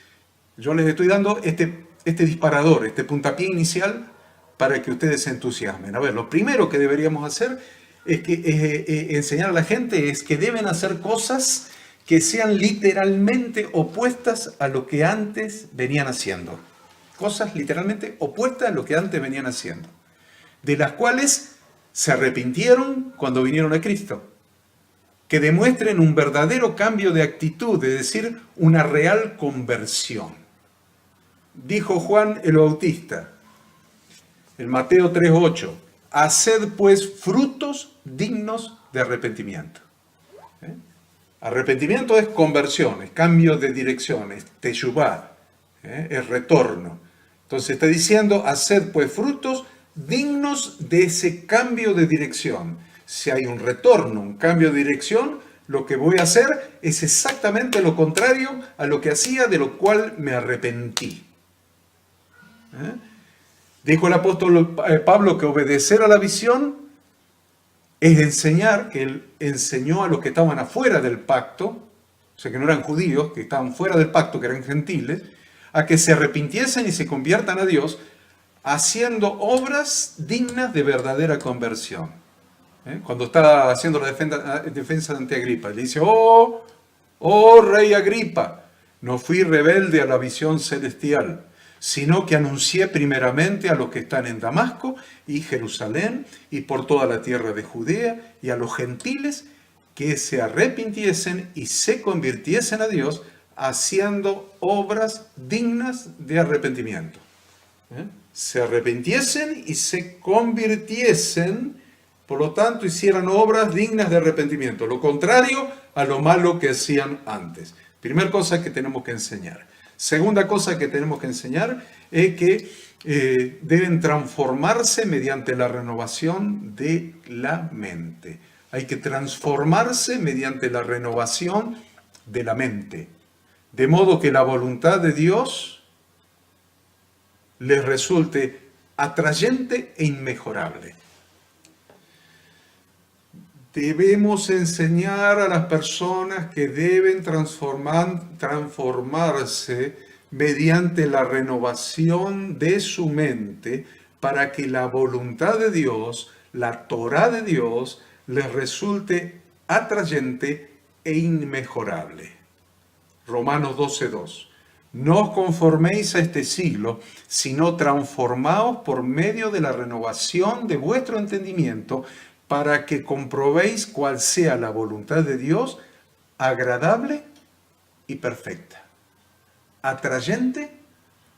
yo les estoy dando este disparador, este puntapié inicial para que ustedes se entusiasmen. A ver, lo primero que deberíamos hacer es que enseñar a la gente es que deben hacer cosas que sean literalmente opuestas a lo que antes venían haciendo. Cosas literalmente opuestas a lo que antes venían haciendo. De las cuales se arrepintieron cuando vinieron a Cristo. Que demuestren un verdadero cambio de actitud, es decir, una real conversión. Dijo Juan el Bautista, en Mateo 3:8, haced pues frutos dignos de arrepentimiento. Arrepentimiento es conversión, es cambio de dirección, es teshuvá, es retorno. Entonces está diciendo, haced pues frutos dignos de ese cambio de dirección. Si hay un retorno, un cambio de dirección, lo que voy a hacer es exactamente lo contrario a lo que hacía, de lo cual me arrepentí. Dijo el apóstol Pablo que obedecer a la visión es enseñar, que él enseñó a los que estaban afuera del pacto, o sea que no eran judíos, que estaban fuera del pacto, que eran gentiles, a que se arrepintiesen y se conviertan a Dios, haciendo obras dignas de verdadera conversión. Cuando está haciendo la defensa ante Agripa, le dice, oh Oh rey Agripa, no fui rebelde a la visión celestial, sino que anuncié primeramente a los que están en Damasco y Jerusalén y por toda la tierra de Judea y a los gentiles que se arrepintiesen y se convirtiesen a Dios haciendo obras dignas de arrepentimiento. Se arrepintiesen y se convirtiesen, por lo tanto hicieran obras dignas de arrepentimiento, lo contrario a lo malo que hacían antes. Primera cosa que tenemos que enseñar. Segunda cosa que tenemos que enseñar es que deben transformarse mediante la renovación de la mente. Hay que transformarse mediante la renovación de la mente. De modo que la voluntad de Dios les resulte atrayente e inmejorable. Debemos enseñar a las personas que deben transformarse mediante la renovación de su mente para que la voluntad de Dios, la Torá de Dios, les resulte atrayente e inmejorable. Romanos 12:2. No os conforméis a este siglo, sino transformaos por medio de la renovación de vuestro entendimiento, para que comprobéis cuál sea la voluntad de Dios, agradable y perfecta, atrayente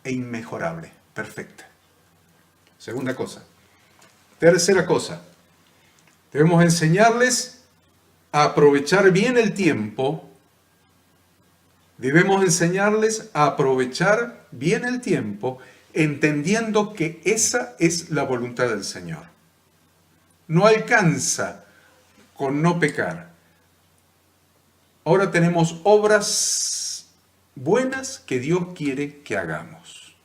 e inmejorable, perfecta. Segunda cosa. Tercera cosa, debemos enseñarles a aprovechar bien el tiempo. Debemos enseñarles a aprovechar bien el tiempo, entendiendo que esa es la voluntad del Señor. No alcanza con no pecar. Ahora tenemos obras buenas que Dios quiere que hagamos.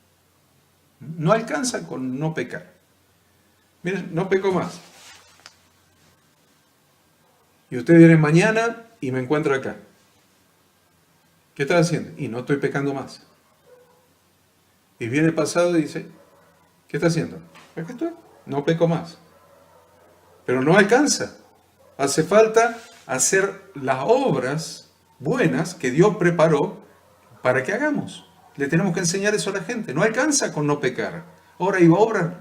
No alcanza con no pecar. Miren, no peco más. Y usted viene mañana y me encuentra acá. ¿Qué está haciendo? Y no estoy pecando más. Y viene el pasado y dice, ¿qué está haciendo? Acá estoy, no peco más. Pero no alcanza. Hace falta hacer las obras buenas que Dios preparó para que hagamos. Le tenemos que enseñar eso a la gente. No alcanza con no pecar. Ahora hay obras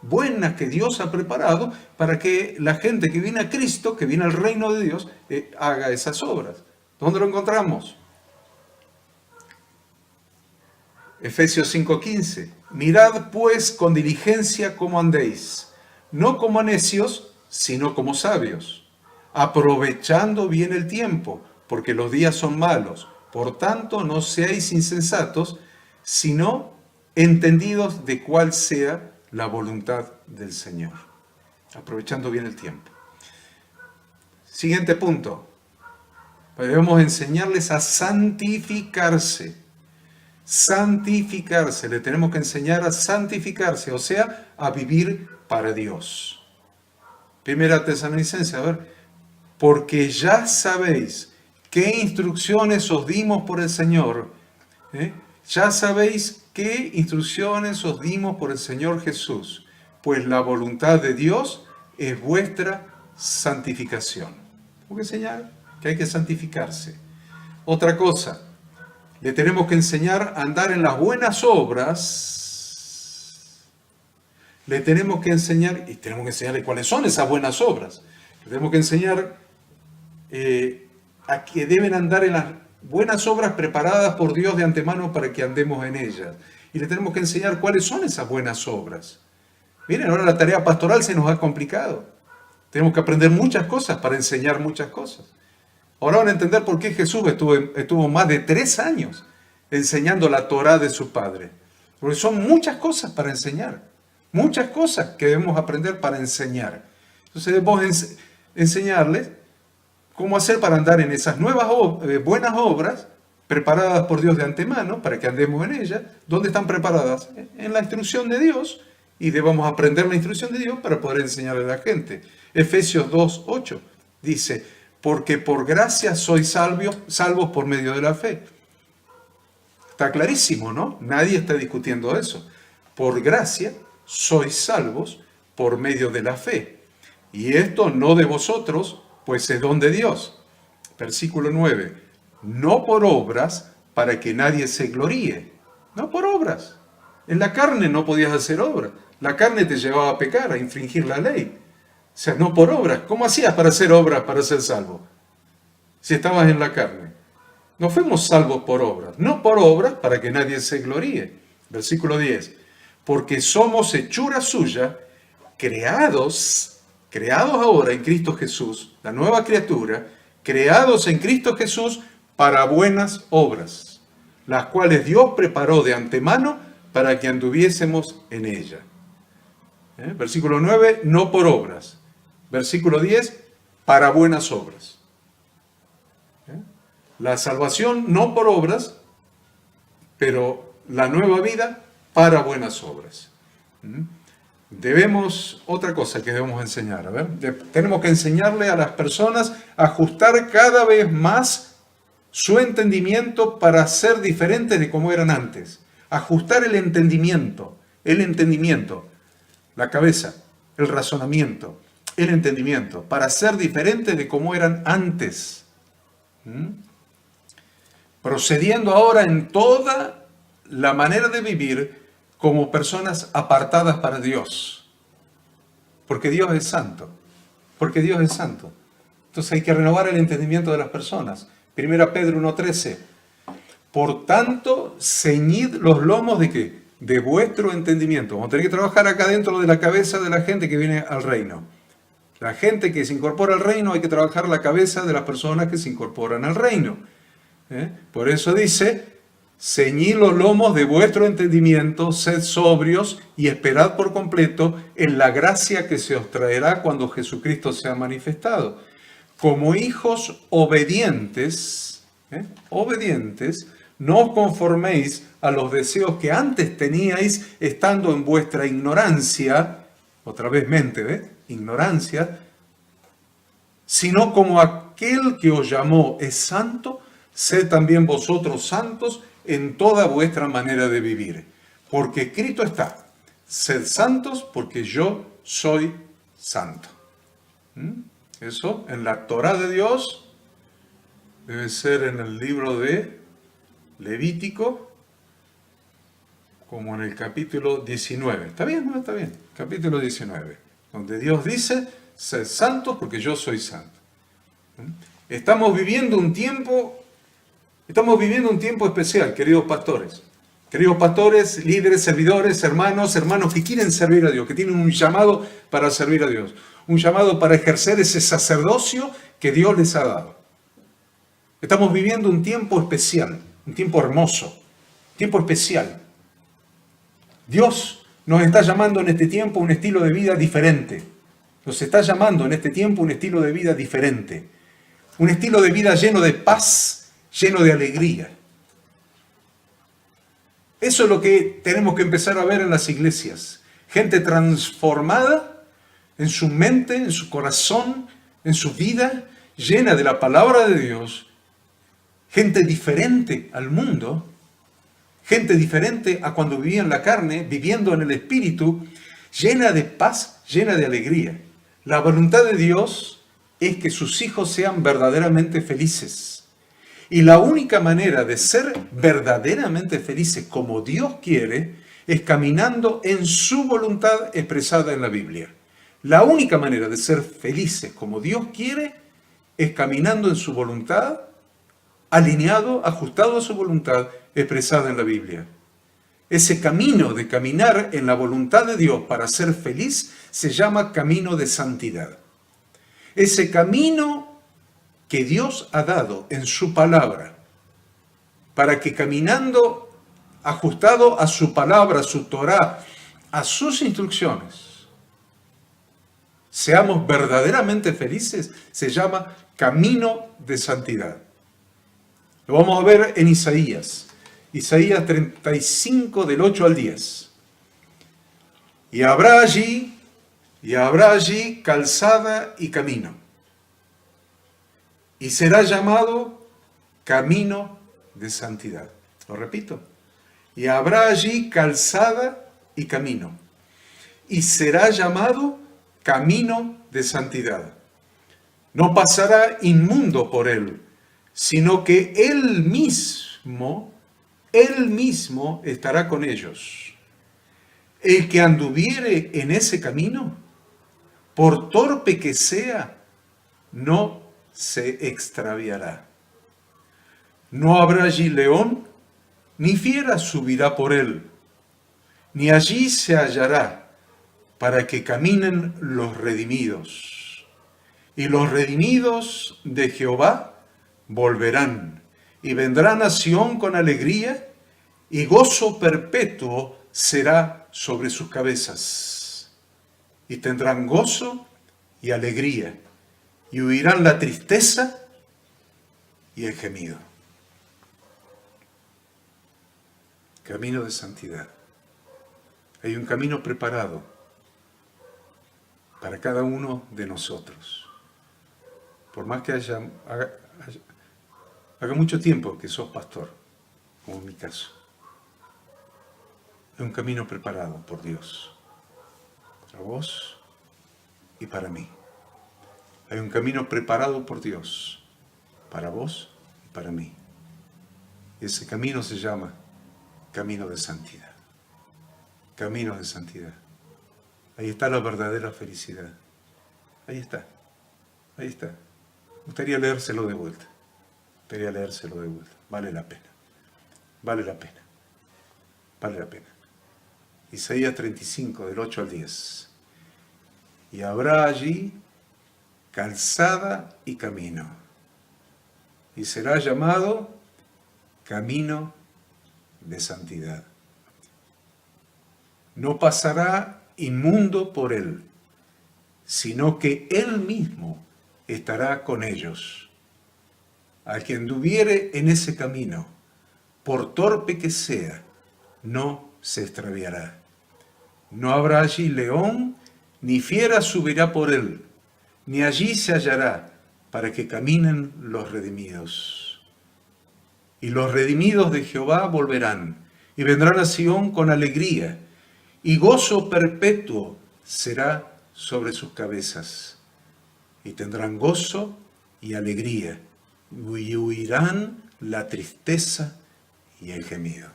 buenas que Dios ha preparado para que la gente que viene a Cristo, que viene al reino de Dios, haga esas obras. ¿Dónde lo encontramos? Efesios 5:15. Mirad pues con diligencia cómo andéis, no como necios, sino como sabios, aprovechando bien el tiempo, porque los días son malos. Por tanto, no seáis insensatos, sino entendidos de cuál sea la voluntad del Señor. Aprovechando bien el tiempo. Siguiente punto. Debemos enseñarles a santificarse. Santificarse. Le tenemos que enseñar a santificarse, o sea, a vivir para Dios. Primera Tesalonicenses, a ver. Porque ya sabéis qué instrucciones os dimos por el Señor. Ya sabéis qué instrucciones os dimos por el Señor Jesús. Pues la voluntad de Dios es vuestra santificación. Tengo que enseñar que hay que santificarse. Otra cosa, le tenemos que enseñar a andar en las buenas obras. Le tenemos que enseñar, y tenemos que enseñarle cuáles son esas buenas obras. Le tenemos que enseñar a que deben andar en las buenas obras preparadas por Dios de antemano para que andemos en ellas. Y le tenemos que enseñar cuáles son esas buenas obras. Miren, ahora la tarea pastoral se nos ha complicado. Tenemos que aprender muchas cosas para enseñar muchas cosas. Ahora van a entender por qué Jesús estuvo más de 3 años enseñando la Torá de su Padre. Porque son muchas cosas para enseñar. Muchas cosas que debemos aprender para enseñar. Entonces debemos enseñarles cómo hacer para andar en esas buenas obras preparadas por Dios de antemano para que andemos en ellas. ¿Dónde están preparadas? En la instrucción de Dios. Y debemos aprender la instrucción de Dios para poder enseñarle a la gente. Efesios 2:8 dice, porque por gracia sois salvos por medio de la fe. Está clarísimo, ¿no? Nadie está discutiendo eso. Por gracia sois salvos por medio de la fe. Y esto no de vosotros, pues es don de Dios. Versículo 9. No por obras para que nadie se gloríe. No por obras. En la carne no podías hacer obras. La carne te llevaba a pecar, a infringir la ley. O sea, no por obras. ¿Cómo hacías para hacer obras, para ser salvo? Si estabas en la carne. No fuimos salvos por obras. No por obras para que nadie se gloríe. Versículo 10. Porque somos hechura suya, creados ahora en Cristo Jesús, la nueva criatura, creados en Cristo Jesús para buenas obras, las cuales Dios preparó de antemano para que anduviésemos en ella. Versículo 9, no por obras. Versículo 10, para buenas obras. La salvación no por obras, pero la nueva vida para buenas obras. Otra cosa que debemos enseñar, tenemos que enseñarle a las personas a ajustar cada vez más su entendimiento para ser diferentes de como eran antes. Ajustar el entendimiento, la cabeza, el razonamiento, el entendimiento, para ser diferentes de como eran antes. Procediendo ahora en toda la manera de vivir como personas apartadas para Dios. Porque Dios es santo. Porque Dios es santo. Entonces hay que renovar el entendimiento de las personas. 1 Pedro 1:13. Por tanto, ceñid los lomos ¿de qué? De vuestro entendimiento. Vamos a tener que trabajar acá dentro de la cabeza de la gente que viene al reino. La gente que se incorpora al reino, hay que trabajar la cabeza de las personas que se incorporan al reino. Por eso dice, ceñid los lomos de vuestro entendimiento, sed sobrios y esperad por completo en la gracia que se os traerá cuando Jesucristo sea manifestado. Como hijos obedientes, no os conforméis a los deseos que antes teníais estando en vuestra ignorancia, otra vez mente, ignorancia, sino como aquel que os llamó es santo, sed también vosotros santos en toda vuestra manera de vivir. Porque escrito está, sed santos porque yo soy santo. Eso en la Torá de Dios debe ser en el libro de Levítico, como en el capítulo 19. ¿Está bien? No, está bien. Capítulo 19, donde Dios dice, sed santos porque yo soy santo. Estamos viviendo un tiempo especial, queridos pastores. Queridos pastores, líderes, servidores, hermanos que quieren servir a Dios, que tienen un llamado para servir a Dios. Un llamado para ejercer ese sacerdocio que Dios les ha dado. Estamos viviendo un tiempo especial, un tiempo hermoso, un tiempo especial. Dios nos está llamando en este tiempo a un estilo de vida diferente. Nos está llamando en este tiempo a un estilo de vida diferente. Un estilo de vida lleno de paz, lleno de alegría. Eso es lo que tenemos que empezar a ver en las iglesias. Gente transformada en su mente, en su corazón, en su vida, llena de la palabra de Dios. Gente diferente al mundo. Gente diferente a cuando vivía en la carne, viviendo en el espíritu, llena de paz, llena de alegría. La voluntad de Dios es que sus hijos sean verdaderamente felices. Y la única manera de ser verdaderamente felices como Dios quiere es caminando en su voluntad expresada en la Biblia. La única manera de ser felices como Dios quiere es caminando en su voluntad, alineado, ajustado a su voluntad expresada en la Biblia. Ese camino de caminar en la voluntad de Dios para ser feliz se llama camino de santidad. Ese camino que Dios ha dado en su palabra, para que caminando ajustado a su palabra, a su Torá, a sus instrucciones, seamos verdaderamente felices, se llama camino de santidad. Lo vamos a ver en Isaías 35 del 8 al 10. Y habrá allí calzada y camino. Y será llamado camino de santidad. Lo repito. Y habrá allí calzada y camino. Y será llamado camino de santidad. No pasará inmundo por él, sino que Él mismo estará con ellos. El que anduviere en ese camino, por torpe que sea, no se extraviará. No habrá allí león, ni fiera subirá por él, ni allí se hallará, para que caminen los redimidos. Y los redimidos de Jehová volverán, y vendrán a Sión con alegría, y gozo perpetuo será sobre sus cabezas. Y tendrán gozo y alegría, y huirán la tristeza y el gemido. Camino de santidad. Hay un camino preparado para cada uno de nosotros. Por más que haga mucho tiempo que sos pastor, como en mi caso. Hay un camino preparado por Dios, para vos y para mí. Hay un camino preparado por Dios, para vos y para mí. Y ese camino se llama camino de santidad. Camino de santidad. Ahí está la verdadera felicidad. Ahí está. Ahí está. Me gustaría leérselo de vuelta. Vale la pena. Vale la pena. Vale la pena. Isaías 35, del 8 al 10. Y habrá allí calzada y camino. Y será llamado camino de santidad. No pasará inmundo por él, sino que él mismo estará con ellos. Al que anduviere en ese camino, por torpe que sea, no se extraviará. No habrá allí león, ni fiera subirá por él, ni allí se hallará, para que caminen los redimidos. Y los redimidos de Jehová volverán, y vendrán a Sión con alegría, y gozo perpetuo será sobre sus cabezas. Y tendrán gozo y alegría, y huirán la tristeza y el gemido.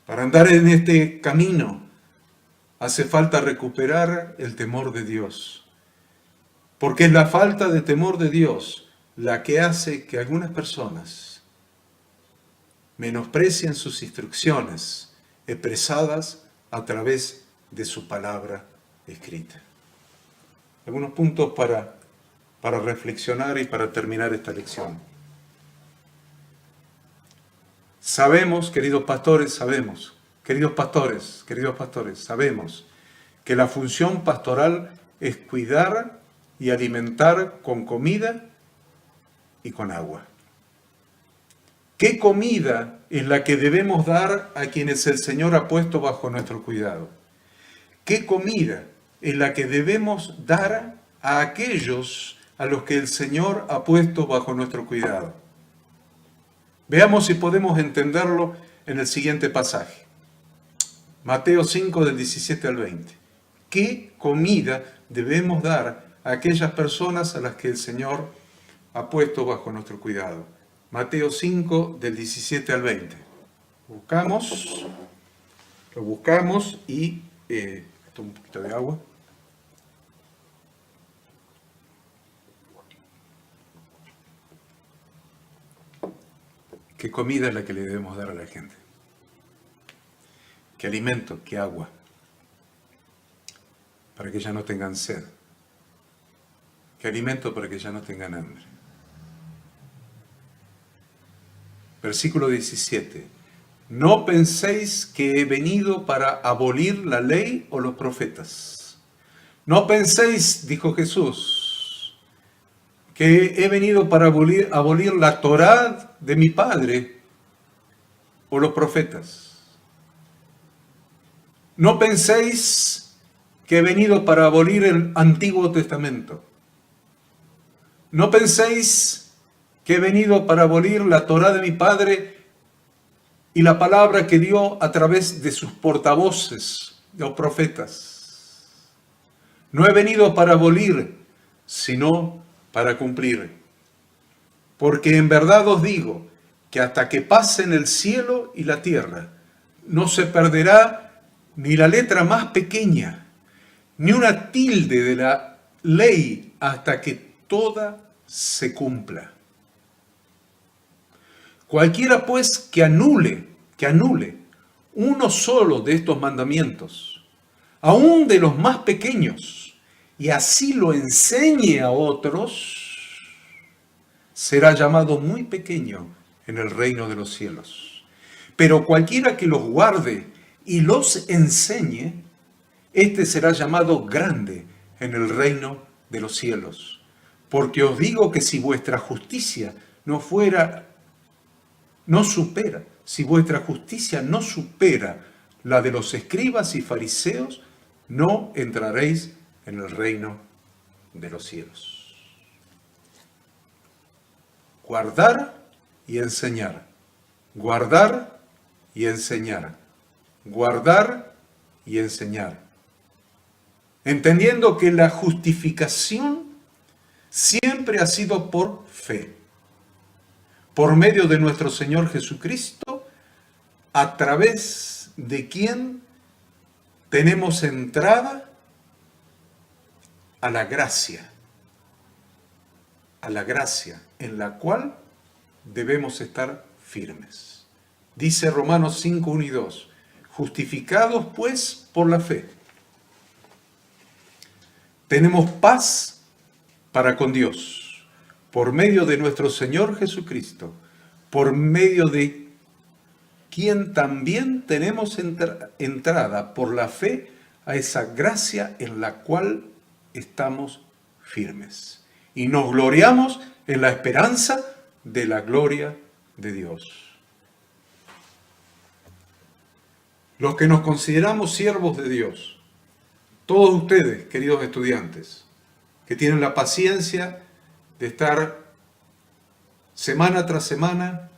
Para andar en este camino hace falta recuperar el temor de Dios, porque es la falta de temor de Dios la que hace que algunas personas menosprecien sus instrucciones expresadas a través de su palabra escrita. Algunos puntos para reflexionar y para terminar esta lección. Sabemos, queridos pastores, sabemos que la función pastoral es cuidar y alimentar con comida y con agua. ¿Qué comida es la que debemos dar a quienes el Señor ha puesto bajo nuestro cuidado? ¿Qué comida es la que debemos dar a aquellos a los que el Señor ha puesto bajo nuestro cuidado? Veamos si podemos entenderlo en el siguiente pasaje. Mateo 5, del 17 al 20. ¿Qué comida debemos dar a aquellas personas a las que el Señor ha puesto bajo nuestro cuidado? Mateo 5, del 17 al 20. Lo buscamos y... un poquito de agua. ¿Qué comida es la que le debemos dar a la gente? ¿Qué alimento? ¿Qué agua? Para que ya no tengan sed. ¿Qué alimento? Para que ya no tengan hambre. Versículo 17. No penséis que he venido para abolir la ley o los profetas. No penséis, dijo Jesús, que he venido para abolir la Torá de mi Padre o los profetas. No penséis que he venido para abolir el Antiguo Testamento. No penséis que he venido para abolir la Torá de mi Padre y la palabra que dio a través de sus portavoces, los profetas. No he venido para abolir, sino para cumplir. Porque en verdad os digo que hasta que pasen el cielo y la tierra, no se perderá ni la letra más pequeña, ni una tilde de la ley hasta que toda se cumpla. Cualquiera pues que anule uno solo de estos mandamientos, aun de los más pequeños, y así lo enseñe a otros, será llamado muy pequeño en el reino de los cielos. Pero cualquiera que los guarde y los enseñe, este será llamado grande en el reino de los cielos. Porque os digo que si vuestra justicia no supera la de los escribas y fariseos, no entraréis en el reino de los cielos. Guardar y enseñar. Guardar y enseñar. Guardar y enseñar. Entendiendo que la justificación siempre ha sido por fe, por medio de nuestro Señor Jesucristo, a través de quien tenemos entrada a la gracia en la cual debemos estar firmes. Dice Romanos 5, 1 y 2, justificados pues por la fe, tenemos paz para con Dios, por medio de nuestro Señor Jesucristo, por medio de quien también tenemos entrada por la fe a esa gracia en la cual estamos firmes. Y nos gloriamos en la esperanza de la gloria de Dios. Los que nos consideramos siervos de Dios, todos ustedes, queridos estudiantes, que tienen la paciencia de estar semana tras semana,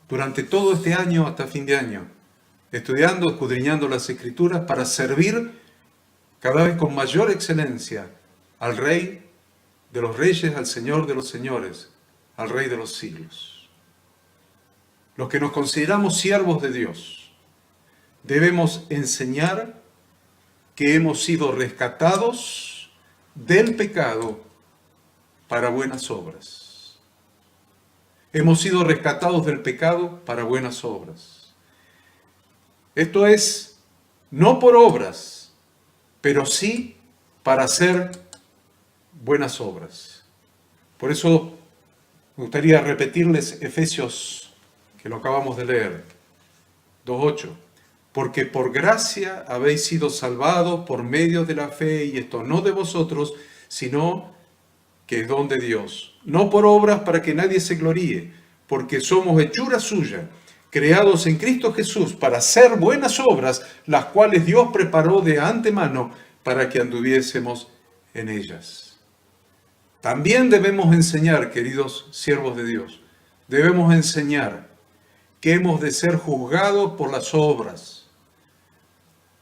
durante todo este año hasta fin de año, estudiando, escudriñando las Escrituras para servir cada vez con mayor excelencia al Rey de los Reyes, al Señor de los Señores, al Rey de los siglos. Los que nos consideramos siervos de Dios, debemos enseñar que hemos sido rescatados del pecado para buenas obras. Hemos sido rescatados del pecado para buenas obras. Esto es, no por obras, pero sí para hacer buenas obras. Por eso me gustaría repetirles Efesios, que lo acabamos de leer, 2:8. Porque por gracia habéis sido salvados por medio de la fe, y esto no de vosotros, sino que es don de Dios. No por obras para que nadie se gloríe, porque somos hechura suya, creados en Cristo Jesús para hacer buenas obras, las cuales Dios preparó de antemano para que anduviésemos en ellas. También debemos enseñar, queridos siervos de Dios, debemos enseñar que hemos de ser juzgados por las obras.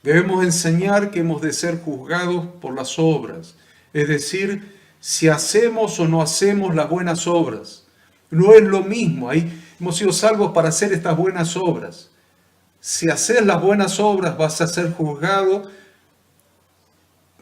Debemos enseñar que hemos de ser juzgados por las obras, es decir, si hacemos o no hacemos las buenas obras. No es lo mismo, ahí hemos sido salvos para hacer estas buenas obras. Si haces las buenas obras vas a ser juzgado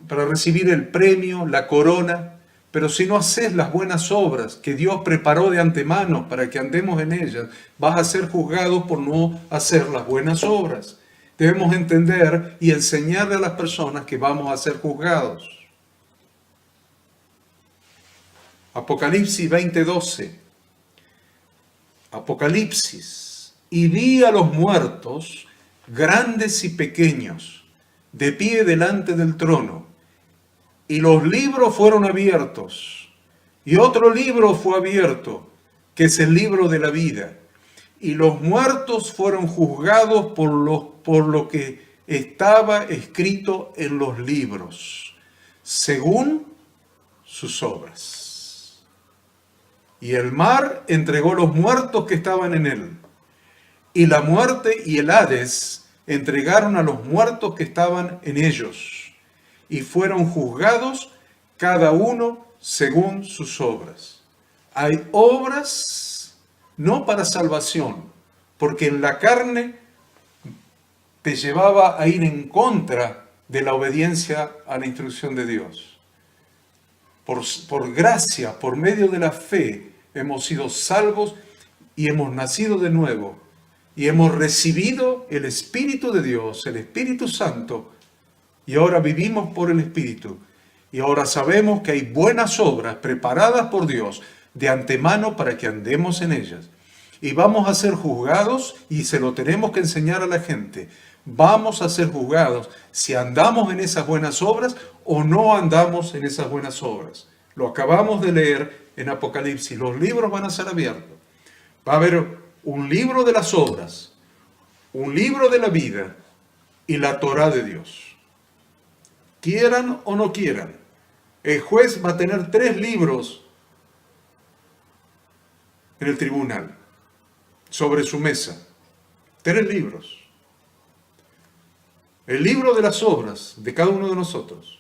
para recibir el premio, la corona, pero si no haces las buenas obras que Dios preparó de antemano para que andemos en ellas, vas a ser juzgado por no hacer las buenas obras. Debemos entender y enseñarle a las personas que vamos a ser juzgados. Apocalipsis 20:12. Apocalipsis. Y vi a los muertos, grandes y pequeños, de pie delante del trono. Y los libros fueron abiertos. Y otro libro fue abierto, que es el libro de la vida. Y los muertos fueron juzgados por lo que estaba escrito en los libros, según sus obras. Y el mar entregó los muertos que estaban en él. Y la muerte y el Hades entregaron a los muertos que estaban en ellos. Y fueron juzgados cada uno según sus obras. Hay obras no para salvación, porque en la carne te llevaba a ir en contra de la obediencia a la instrucción de Dios. Por gracia, por medio de la fe, hemos sido salvos y hemos nacido de nuevo. Y hemos recibido el Espíritu de Dios, el Espíritu Santo, y ahora vivimos por el Espíritu. Y ahora sabemos que hay buenas obras preparadas por Dios de antemano para que andemos en ellas. Y vamos a ser juzgados, y se lo tenemos que enseñar a la gente. Vamos a ser juzgados si andamos en esas buenas obras o no andamos en esas buenas obras. Lo acabamos de leer en Apocalipsis. Los libros van a ser abiertos. Va a haber un libro de las obras, un libro de la vida y la Torá de Dios. Quieran o no quieran, el juez va a tener 3 libros en el tribunal, sobre su mesa. 3 libros. El libro de las obras de cada uno de nosotros,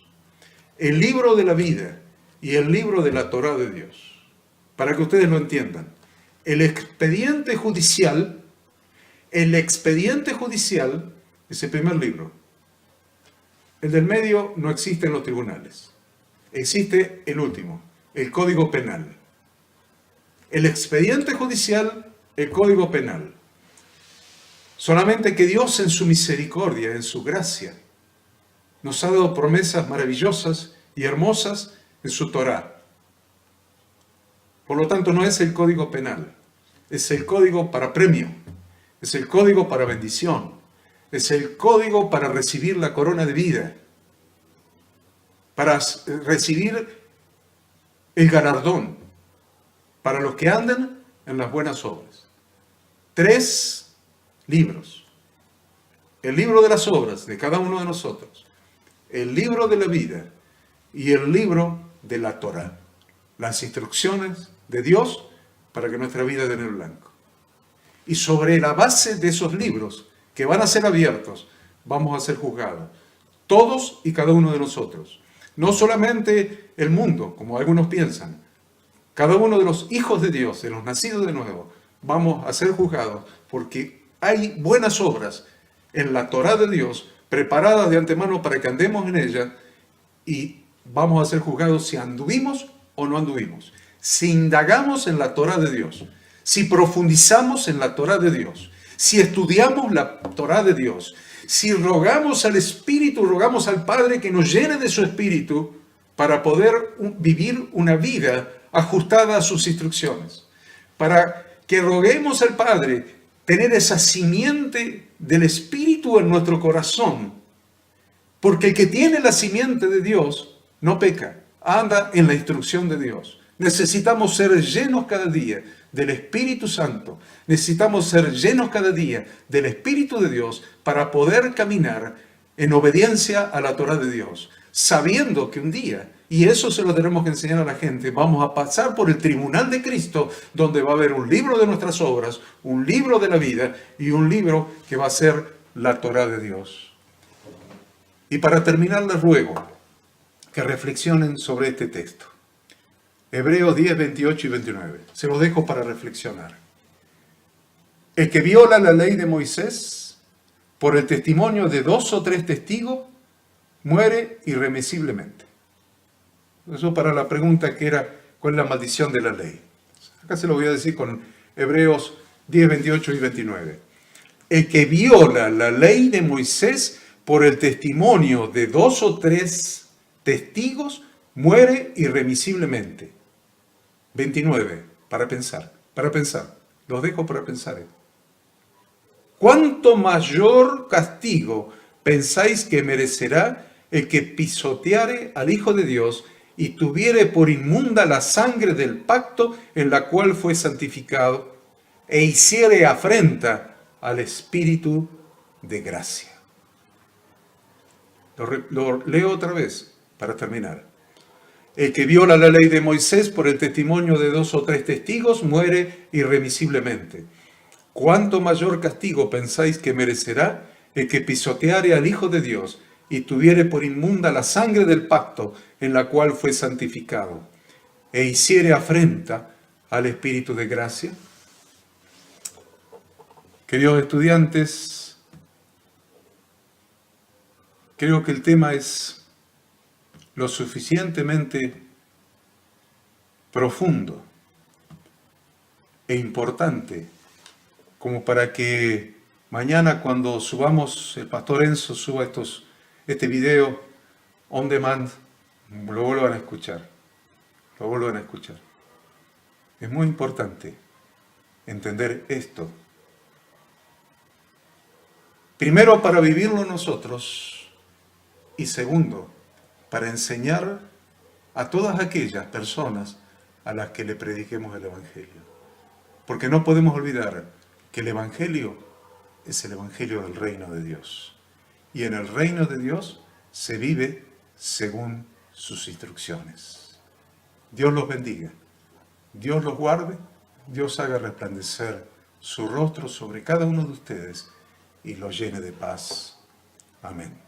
el libro de la vida y el libro de la Torá de Dios. Para que ustedes lo entiendan. El expediente judicial es el primer libro. El del medio no existe en los tribunales. Existe el último, el Código Penal. El expediente judicial, el Código Penal. Solamente que Dios en su misericordia, en su gracia, nos ha dado promesas maravillosas y hermosas en su Torá. Por lo tanto, no es el Código Penal, es el código para premio, es el código para bendición, es el código para recibir la corona de vida, para recibir el galardón, para los que andan en las buenas obras. 3 libros. El libro de las obras de cada uno de nosotros, el libro de la vida y el libro de la Torá. Las instrucciones de Dios para que nuestra vida dé en el blanco. Y sobre la base de esos libros que van a ser abiertos, vamos a ser juzgados. Todos y cada uno de nosotros. No solamente el mundo, como algunos piensan. Cada uno de los hijos de Dios, de los nacidos de nuevo, vamos a ser juzgados porque hay buenas obras en la Torá de Dios preparadas de antemano para que andemos en ella y vamos a ser juzgados si anduvimos o no anduvimos. Si indagamos en la Torá de Dios, si profundizamos en la Torá de Dios, si estudiamos la Torá de Dios, si rogamos al Espíritu, rogamos al Padre que nos llene de su Espíritu para poder vivir una vida ajustada a sus instrucciones, para que roguemos al Padre tener esa simiente del Espíritu en nuestro corazón, porque el que tiene la simiente de Dios no peca, anda en la instrucción de Dios. Necesitamos ser llenos cada día del Espíritu Santo. Necesitamos ser llenos cada día del Espíritu de Dios para poder caminar en obediencia a la Torá de Dios, sabiendo que un día, y eso se lo tenemos que enseñar a la gente, vamos a pasar por el tribunal de Cristo, donde va a haber un libro de nuestras obras, un libro de la vida y un libro que va a ser la Torá de Dios. Y para terminar les ruego que reflexionen sobre este texto. Hebreos 10, 28 y 29. Se los dejo para reflexionar. El que viola la ley de Moisés por el testimonio de 2 o 3 testigos muere irremisiblemente. Eso para la pregunta que era, ¿cuál es la maldición de la ley? Acá se lo voy a decir con Hebreos 10, 28 y 29. El que viola la ley de Moisés por el testimonio de 2 o 3 testigos muere irremisiblemente. 29, para pensar, los dejo para pensar. ¿Cuánto mayor castigo pensáis que merecerá el que pisoteare al Hijo de Dios y tuviere por inmunda la sangre del pacto en la cual fue santificado e hiciere afrenta al Espíritu de gracia? Lo leo otra vez para terminar. El que viola la ley de Moisés por el testimonio de 2 o 3 testigos muere irremisiblemente. ¿Cuánto mayor castigo pensáis que merecerá el que pisoteare al Hijo de Dios y tuviere por inmunda la sangre del pacto en la cual fue santificado, e hiciere afrenta al Espíritu de gracia. Queridos estudiantes, creo que el tema es lo suficientemente profundo e importante como para que mañana cuando subamos, el pastor Enzo suba este video on demand, lo vuelvan a escuchar, lo vuelvan a escuchar. Es muy importante entender esto. Primero, para vivirlo nosotros, y segundo, para enseñar a todas aquellas personas a las que le prediquemos el Evangelio. Porque no podemos olvidar que el Evangelio es el Evangelio del reino de Dios. Y en el reino de Dios se vive según sus instrucciones. Dios los bendiga, Dios los guarde, Dios haga resplandecer su rostro sobre cada uno de ustedes y los llene de paz. Amén.